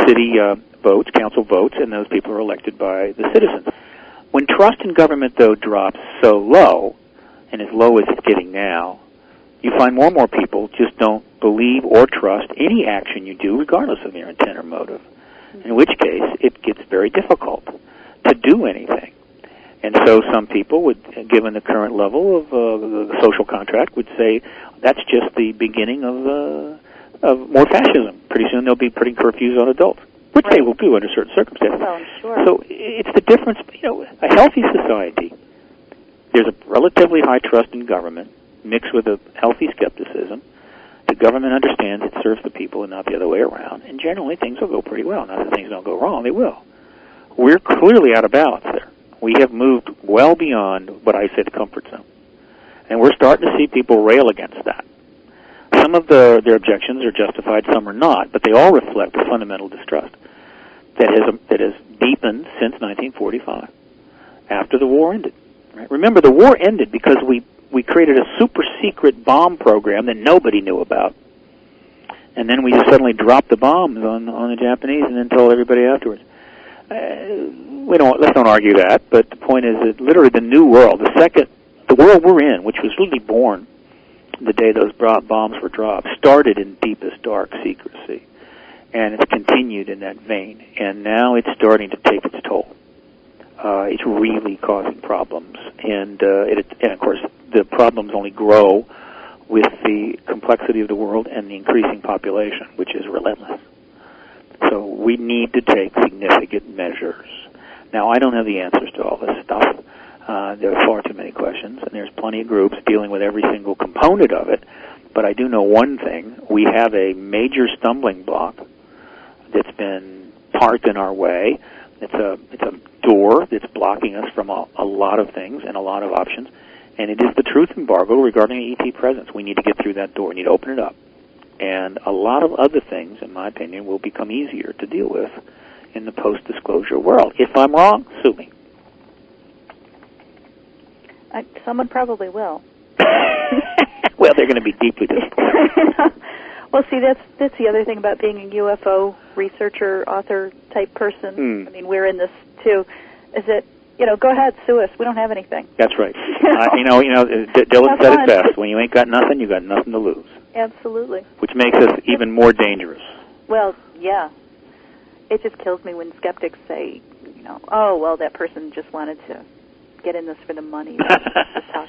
Speaker 2: city votes, council votes, and those people are elected by the citizens. When trust in government, though, drops so low, and as low as it's getting now, you find more and more people just don't believe or trust any action you do, regardless of your intent or motive, in which case it gets very difficult to do anything. And so some people would, given the current level of the social contract, would say that's just the beginning of more fascism. Pretty soon they'll be putting curfews on adults, which they will do under certain circumstances.
Speaker 1: Well, sure.
Speaker 2: So it's the difference. A healthy society, there's a relatively high trust in government mixed with a healthy skepticism. The government understands it serves the people and not the other way around, and generally things will go pretty well. Not that things don't go wrong, they will. We're clearly out of balance there. We have moved well beyond what I said comfort zone. And we're starting to see people rail against that. some of their objections are justified, some are not, but they all reflect a fundamental distrust that has deepened since 1945, after the war ended. Right? Remember, the war ended because we created a super secret bomb program that nobody knew about, and then we just suddenly dropped the bombs on the Japanese, and then told everybody afterwards. Let's don't argue that, but the point is that literally the new world, the world we're in, which was really born the day those bombs were dropped, started in deepest dark secrecy, and it's continued in that vein, and now it's starting to take its toll. It's really causing problems, and of course the problems only grow with the complexity of the world and the increasing population, which is relentless. So we need to take significant measures. Now, I don't have the answers to all this stuff. There are far too many questions, and there's plenty of groups dealing with every single component of it. But I do know one thing. We have a major stumbling block that's been parked in our way. It's a door that's blocking us from a lot of things and a lot of options. And it is the truth embargo regarding ET presence. We need to get through that door. We need to open it up. And a lot of other things, in my opinion, will become easier to deal with in the post-disclosure world. If I'm wrong, sue me.
Speaker 1: Someone probably will.
Speaker 2: Well, they're going to be deeply disappointed.
Speaker 1: Well, see, that's the other thing about being a UFO researcher, author type person. I mean, we're in this too. Is that go ahead, sue us. We don't have anything.
Speaker 2: That's right. Dylan said it best. When you ain't got nothing, you got nothing to lose.
Speaker 1: Absolutely.
Speaker 2: Which makes us even more dangerous.
Speaker 1: Well, yeah. It just kills me when skeptics say, oh, well, that person just wanted to get in this for the money.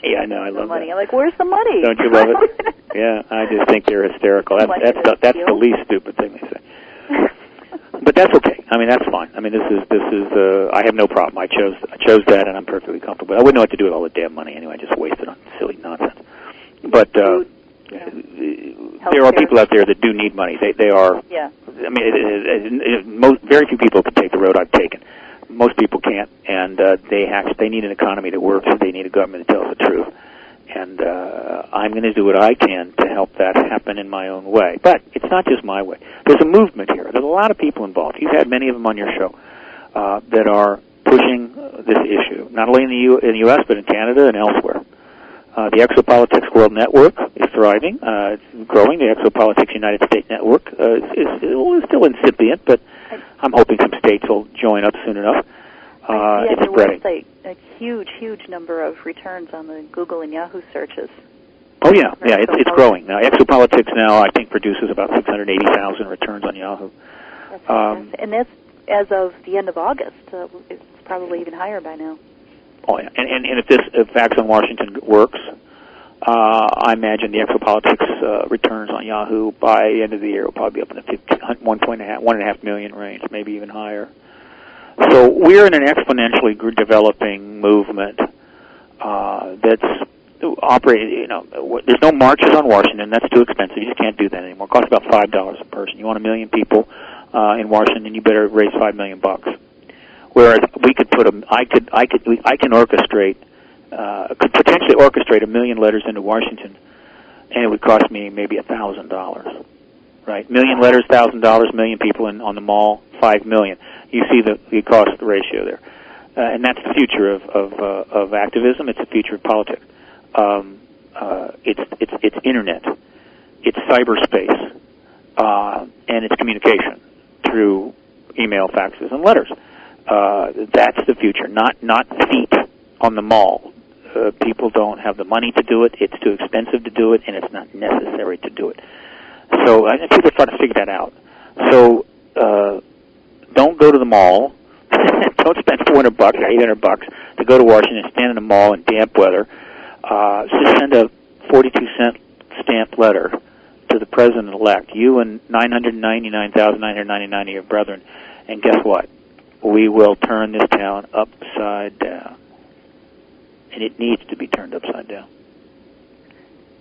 Speaker 2: Yeah, I know. I love
Speaker 1: money.
Speaker 2: that.
Speaker 1: I'm like, where's the money?
Speaker 2: Don't you love it? Yeah, I just think they're hysterical. That's the least stupid thing they say. But that's okay. I mean, that's fine. I mean, this is. I have no problem. I chose that, and I'm perfectly comfortable. I wouldn't know what to do with all the damn money anyway. I just wasted on silly nonsense. But there are people out there that do need money. They are. Yeah. I mean, very few people can take the road I've taken. Most people can't, and they need an economy that works. They need a government that tells the truth. And I'm going to do what I can to help that happen in my own way. But it's not just my way. There's a movement here. There's a lot of people involved. You've had many of them on your show that are pushing this issue, not only in the U.S., but in Canada and elsewhere. The Exopolitics World Network is thriving. It's growing. The Exopolitics United States Network is still incipient, but I'm hoping some states will join up soon enough. It's spreading.
Speaker 1: Website, a huge number of returns on the Google and Yahoo searches.
Speaker 2: Oh, yeah, it's growing. Now, Exopolitics now, I think, produces about 680,000 returns on Yahoo.
Speaker 1: And that's as of the end of August. It's probably even higher by now.
Speaker 2: Oh, yeah. And if Facts on Washington works, I imagine the Exopolitics returns on Yahoo by the end of the year will probably be up in the 1.5 million range, maybe even higher. So we're in an exponentially developing movement that's operating. There's no marches on Washington. That's too expensive. You just can't do that anymore. It costs about $5 a person. You want 1 million people in Washington, you better raise $5 million. Whereas we could I can orchestrate, could potentially orchestrate 1 million letters into Washington, and it would cost me maybe $1,000. Right, 1 million letters, $1,000, 1 million people on the mall, 5 million. You see the cost ratio there, and that's the future of activism. It's the future of politics. It's internet, it's cyberspace, and it's communication through email, faxes, and letters. That's the future, not feet on the mall. People don't have the money to do it. It's too expensive to do it, and it's not necessary to do it. So people are trying to figure that out. So don't go to the mall. Don't spend $400 or $800 to go to Washington, stand in the mall in damp weather. Just send a 42-cent stamped letter to the president-elect, you and 999,999 of your brethren, and guess what? We will turn this town upside down. And it needs to be turned upside down.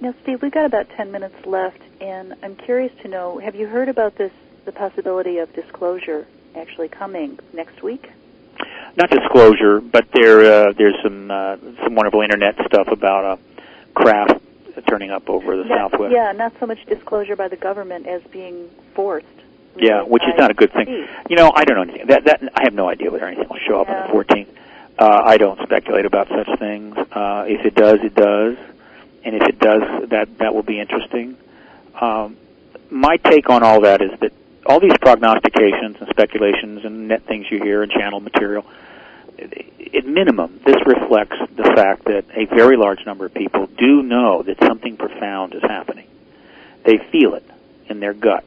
Speaker 1: Now, Steve, we've got about 10 minutes left, and I'm curious to know, have you heard about the possibility of disclosure actually coming next week?
Speaker 2: Not disclosure, but there's some wonderful internet stuff about a craft turning up over the Southwest.
Speaker 1: Yeah, not so much disclosure by the government as being forced.
Speaker 2: Yeah, which is not a good thing. You know, I don't know anything. That I have no idea whether anything will show up on the 14th. I don't speculate about such things. If it does, it does. And if it does, that will be interesting. My take on all that is that all these prognostications and speculations and net things you hear and channel material, at minimum, this reflects the fact that a very large number of people do know that something profound is happening. They feel it in their gut,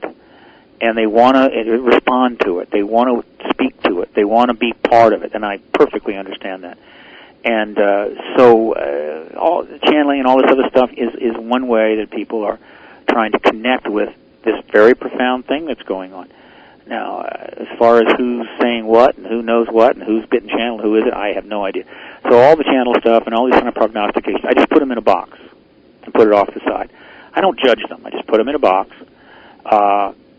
Speaker 2: and they want to respond to it. They want to speak to it. They want to be part of it, and I perfectly understand that. And all channeling and all this other stuff is one way that people are trying to connect with this very profound thing that's going on. Now, as far as who's saying what and who knows what and who's getting channeled, who is it, I have no idea. So all the channel stuff and all these kind of prognostications, I just put them in a box and put it off the side. I don't judge them. I just put them in a box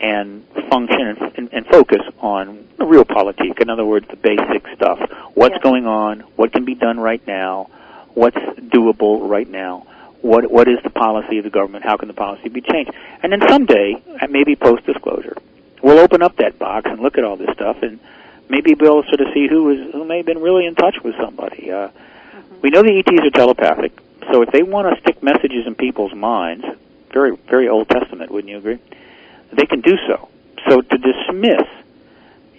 Speaker 2: and function and focus on the real politique. In other words, the basic stuff. What's going on? What can be done right now? What's doable right now? What is the policy of the government? How can the policy be changed? And then someday, maybe post-disclosure, we'll open up that box and look at all this stuff, and maybe we'll sort of see who may have been really in touch with somebody. We know the ETs are telepathic, so if they want to stick messages in people's minds, very, very Old Testament, wouldn't you agree? They can do so. So to dismiss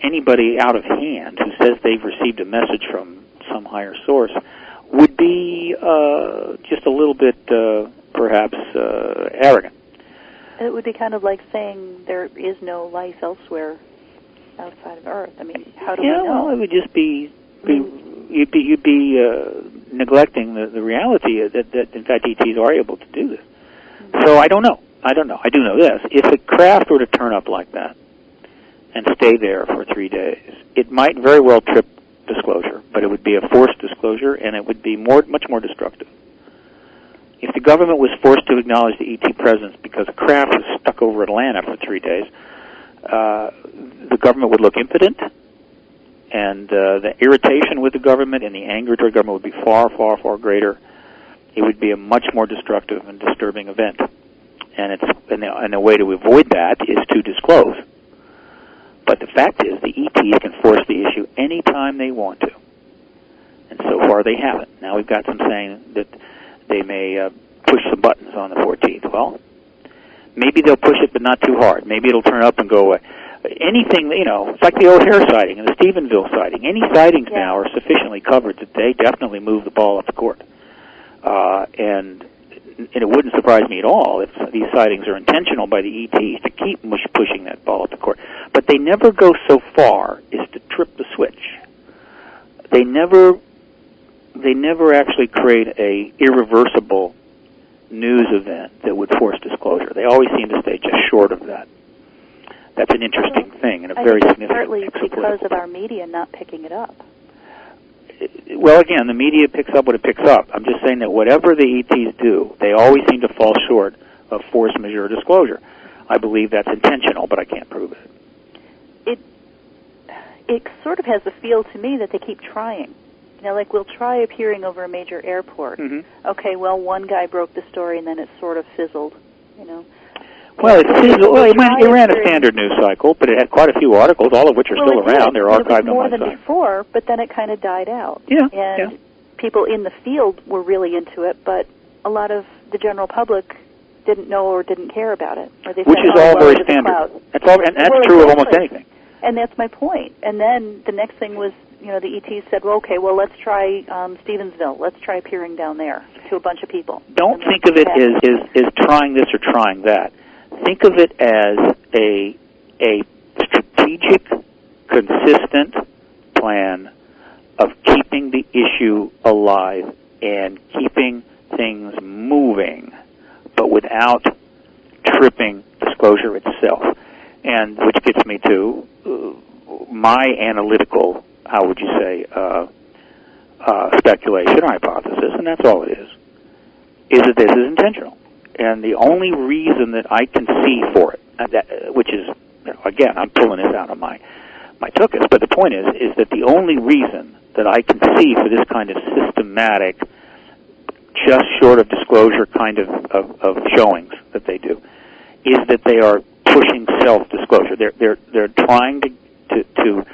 Speaker 2: anybody out of hand who says they've received a message from some higher source would be just a little bit, perhaps, arrogant.
Speaker 1: It would be kind of like saying there is no life elsewhere outside of Earth. I mean, how do we know?
Speaker 2: Well, it would just be you'd be neglecting the reality that in fact ETs are able to do this. So I don't know. I do know this. If a craft were to turn up like that and stay there for 3 days, it might very well trip disclosure, but it would be a forced disclosure, and it would be much more destructive. If the government was forced to acknowledge the ET presence because a craft was stuck over Atlanta for 3 days, the government would look impotent, and the irritation with the government and the anger toward the government would be far, far, far greater. It would be a much more destructive and disturbing event. And the way to avoid that is to disclose. But the fact is, the ETs can force the issue any time they want to. And so far they haven't. Now we've got some saying that they may push some buttons on the 14th. Well, maybe they'll push it, but not too hard. Maybe it'll turn up and go away. Anything, it's like the O'Hare sighting and the Stephenville sighting. Any sightings now are sufficiently covered that they definitely move the ball up the court. And it wouldn't surprise me at all if these sightings are intentional by the ETs to keep pushing that ball up the court. But they never go so far as to trip the switch. They never actually create a irreversible news event that would force disclosure. They always seem to stay just short of that. That's an interesting thing and a very significant
Speaker 1: partly because of our media not picking it up.
Speaker 2: Well, again, the media picks up what it picks up. I'm just saying that whatever the ETs do, they always seem to fall short of force majeure disclosure. I believe that's intentional, but I can't prove it.
Speaker 1: It sort of has the feel to me that they keep trying. Like we'll try appearing over a major airport. Mm-hmm. Okay, well, one guy broke the story, and then it sort of fizzled,
Speaker 2: Well, it ran a standard news cycle, but it had quite a few articles, all of which are still around. They're archived on my site.
Speaker 1: More than before, but then it kind of died out.
Speaker 2: Yeah.
Speaker 1: And people in the field were really into it, but a lot of the general public didn't know or didn't care about it. Or they
Speaker 2: which
Speaker 1: said,
Speaker 2: is all very standard. That's true of almost anything.
Speaker 1: And that's my point. And then the next thing was, the ETs said, well, okay, well, let's try Stevensville. Let's try appearing down there to a bunch of people.
Speaker 2: Don't think of it as trying this or trying that. Think of it as a strategic, consistent plan of keeping the issue alive and keeping things moving, but without tripping disclosure itself. And which gets me to my analytical, how would you say, speculation or hypothesis, and that's all it is that this is intentional. And the only reason that I can see for it, which is, again, I'm pulling this out of my tuchus, but the point is that the only reason that I can see for this kind of systematic just short of disclosure kind of showings that they do, is that they are pushing self-disclosure. They're trying to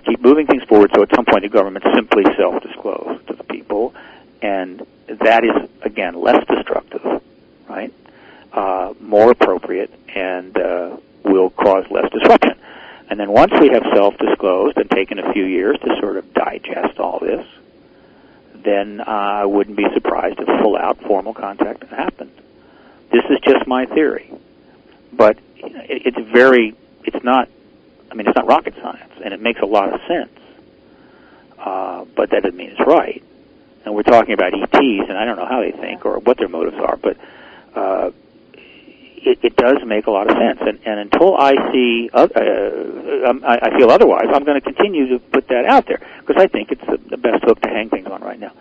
Speaker 2: keep moving things forward, so at some point the government simply self-disclose to the people, and that is, again, less destructive, right? More appropriate, and will cause less disruption. And then once we have self-disclosed and taken a few years to sort of digest all this, then I wouldn't be surprised if full-out formal contact happened. This is just my theory. But it's not rocket science, and it makes a lot of sense. But that doesn't mean it's right. And we're talking about ETs, and I don't know how they think or what their motives are, but it does make a lot of sense. And until I see, I feel otherwise, I'm going to continue to put that out there, because I think it's the best hook to hang things on right now.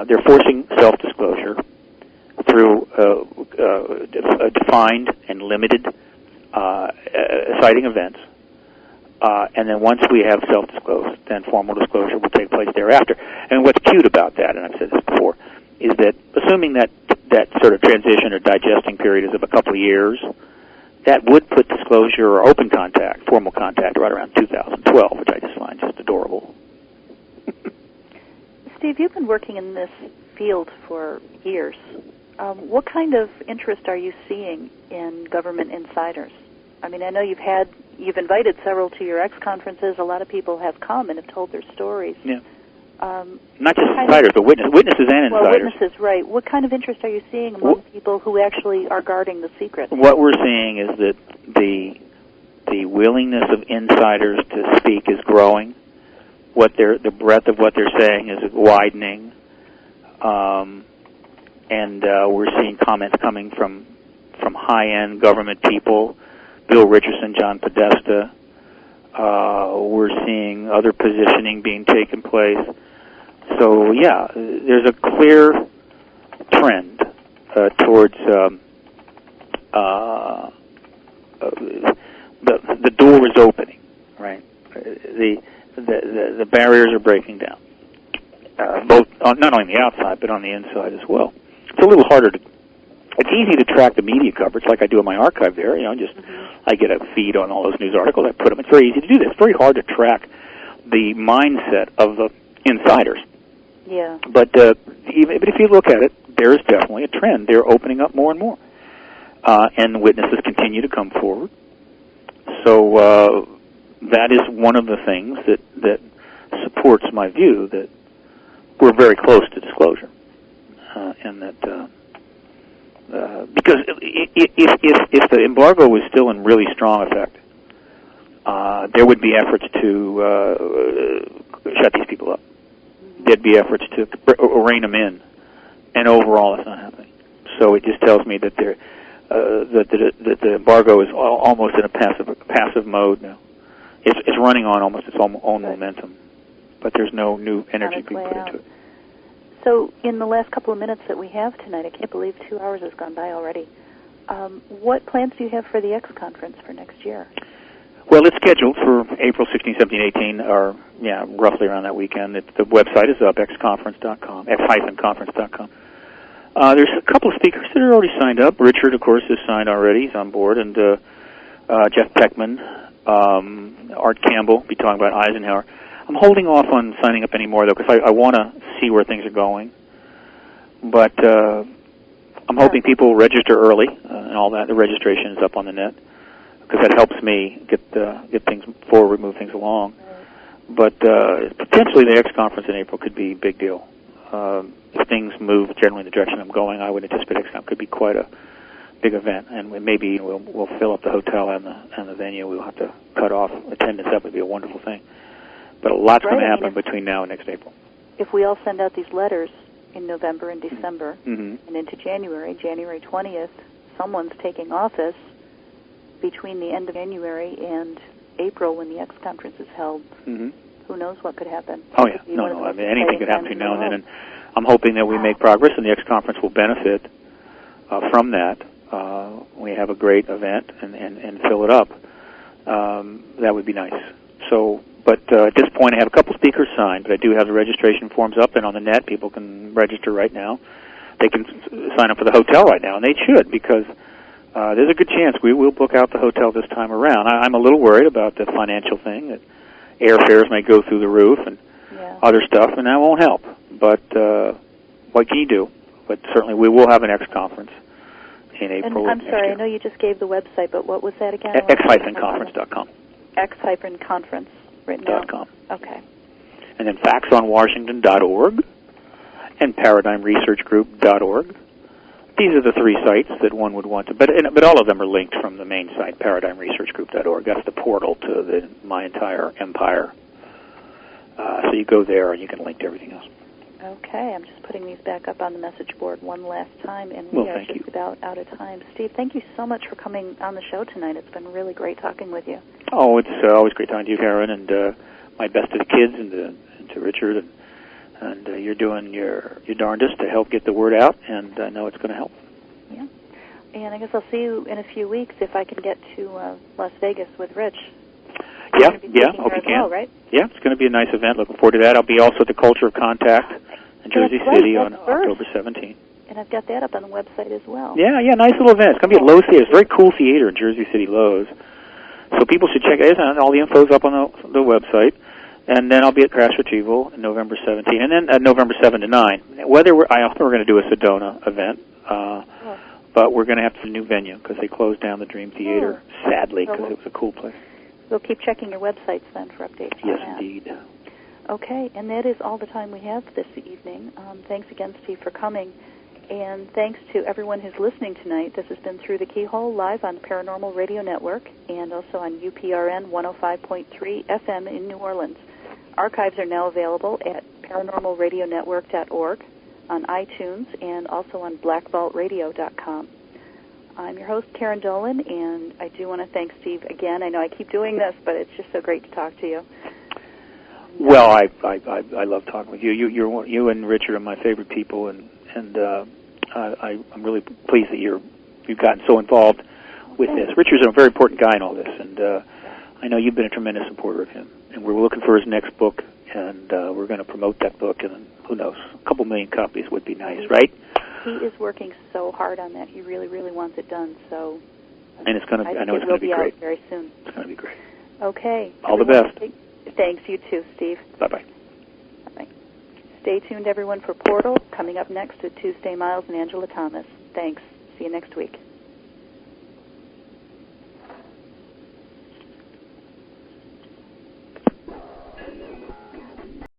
Speaker 2: They're forcing self-disclosure through defined and limited citing events. And then once we have self-disclosed, then formal disclosure will take place thereafter. And what's cute about that, and I've said this before, is that assuming that sort of transition or digesting period is of a couple of years, that would put disclosure or open contact, formal contact, right around 2012, which I just find just adorable.
Speaker 1: Steve, you've been working in this field for years. What kind of interest are you seeing in government insiders? I mean, I know you've invited several to your X-conferences. A lot of people have come and have told their stories.
Speaker 2: Yeah. Not just insiders, but witnesses and insiders.
Speaker 1: Well, witnesses, right. What kind of interest are you seeing among people who actually are guarding the secret?
Speaker 2: What we're seeing is that the willingness of insiders to speak is growing. The breadth of what they're saying is widening. And we're seeing comments coming from high-end government people, Bill Richardson, John Podesta. We're seeing other positioning being taken place. So, yeah, there's a clear trend towards the door is opening, right? The barriers are breaking down, both not only on the outside but on the inside as well. It's a little harder to. It's easy to track the media coverage, like I do in my archive there. I get a feed on all those news articles. I put them. It's very easy to do this. It's very hard to track the mindset of the insiders.
Speaker 1: Yeah.
Speaker 2: But if you look at it, there is definitely a trend. They're opening up more and more, and witnesses continue to come forward. So that is one of the things that supports my view that we're very close to disclosure, and that because if the embargo was still in really strong effect, there would be efforts to shut these people up. There'd be efforts to rein them in, and overall, it's not happening. So it just tells me that that the embargo is almost in a passive mode now. It's running on almost its own momentum, but there's no new energy being put into it.
Speaker 1: So in the last couple of minutes that we have tonight, I can't believe 2 hours has gone by already. What plans do you have for the X conference for next year?
Speaker 2: Well, it's scheduled for April 16, 17, 18, or, roughly around that weekend. The website is up, xconference.com, x-conference.com. There's a couple of speakers that are already signed up. Richard, of course, is signed already. He's on board. And Jeff Peckman, Art Campbell, be talking about Eisenhower. I'm holding off on signing up any more, though, because I want to see where things are going. But I'm hoping people register early and all that. The registration is up on the net, because that helps me get things forward, move things along. But potentially the X conference in April could be a big deal. If things move generally in the direction I'm going, I would anticipate XCOM could be quite a big event, and maybe we'll fill up the hotel and the venue. We'll have to cut off attendance. That would be a wonderful thing. But a lot's going to happen between now and next April.
Speaker 1: If we all send out these letters in November and December
Speaker 2: and
Speaker 1: into January 20th, someone's taking office between the end of January and April when the X conference is held. Who knows what could happen?
Speaker 2: Oh, yeah. No. I mean, anything could happen between now and then. And I'm hoping that we make progress, and the X conference will benefit from that. We have a great event and fill it up. That would be nice. So, but at this point, I have a couple speakers signed, but I do have the registration forms up and on the net. People can register right now. they can sign up for the hotel right now, and they should, because there's a good chance we will book out the hotel this time around. I'm a little worried about the financial thing, that airfares may go through the roof and other stuff, and that won't help. But what can you do? But certainly we will have an X conference in April.
Speaker 1: And I'm sorry, I know you just gave the website, but what was that again?
Speaker 2: X-conference.com.
Speaker 1: X-conference written down. .com. Okay.
Speaker 2: And then faxonwashington.org and paradigmresearchgroup.org. These are the three sites that one would want to, but all of them are linked from the main site, paradigmresearchgroup.org. That's the portal to my entire empire. So you go there and you can link to everything else.
Speaker 1: Okay, I'm just putting these back up on the message board one last time, and we are just about out of time. Steve, thank you so much for coming on the show tonight. It's been really great talking with you.
Speaker 2: Oh, it's always great talking to you, Karyn, and my best to the kids and to Richard, and you're doing your darndest to help get the word out, and I know it's going to help.
Speaker 1: Yeah, and I guess I'll see you in a few weeks if I can get to Las Vegas with Rich.
Speaker 2: Yeah, hope you can.
Speaker 1: Well, right?
Speaker 2: Yeah, it's going to be a nice event. Looking forward to that. I'll be also at the Culture of Contact in Jersey City on October 17th.
Speaker 1: And I've got that up on the website as well.
Speaker 2: Yeah, nice little event. It's going to be at Lowe's Theater. It's a very cool theater in Jersey City, Lowe's. So people should check it out. All the info's up on the website. And then I'll be at Crash Retrieval on November 17th, and then November 7 to 9. I thought we were going to do a Sedona event, but we're going to have to do a new venue because they closed down the Dream Theater, sadly, because it was a cool place.
Speaker 1: We'll keep checking your websites then for updates.
Speaker 2: Yes, indeed.
Speaker 1: Okay, and that is all the time we have this evening. Thanks again, Steve, for coming. And thanks to everyone who's listening tonight. This has been Through the Keyhole, live on the Paranormal Radio Network and also on UPRN 105.3 FM in New Orleans. Archives are now available at paranormalradionetwork.org, on iTunes, and also on blackvaultradio.com. I'm your host, Karyn Dolan, and I do want to thank Steve again. I know I keep doing this, but it's just so great to talk to you.
Speaker 2: Well, I love talking with you. You and Richard are my favorite people, and I'm really pleased that you've gotten so involved with this. Richard's a very important guy in all this, and I know you've been a tremendous supporter of him. And we're looking for his next book, and we're going to promote that book, and who knows, a couple million copies would be nice, right?
Speaker 1: He is working so hard on that. He really, really wants it done. So,
Speaker 2: and it's going to. I know it's going to be great.
Speaker 1: Out very soon.
Speaker 2: It's going to be great.
Speaker 1: Okay.
Speaker 2: All the best.
Speaker 1: Thanks. You too, Steve.
Speaker 2: Bye-bye.
Speaker 1: Bye. Stay tuned, everyone, for Portal coming up next with Tuesday Miles and Angela Thomas. Thanks. See you next week.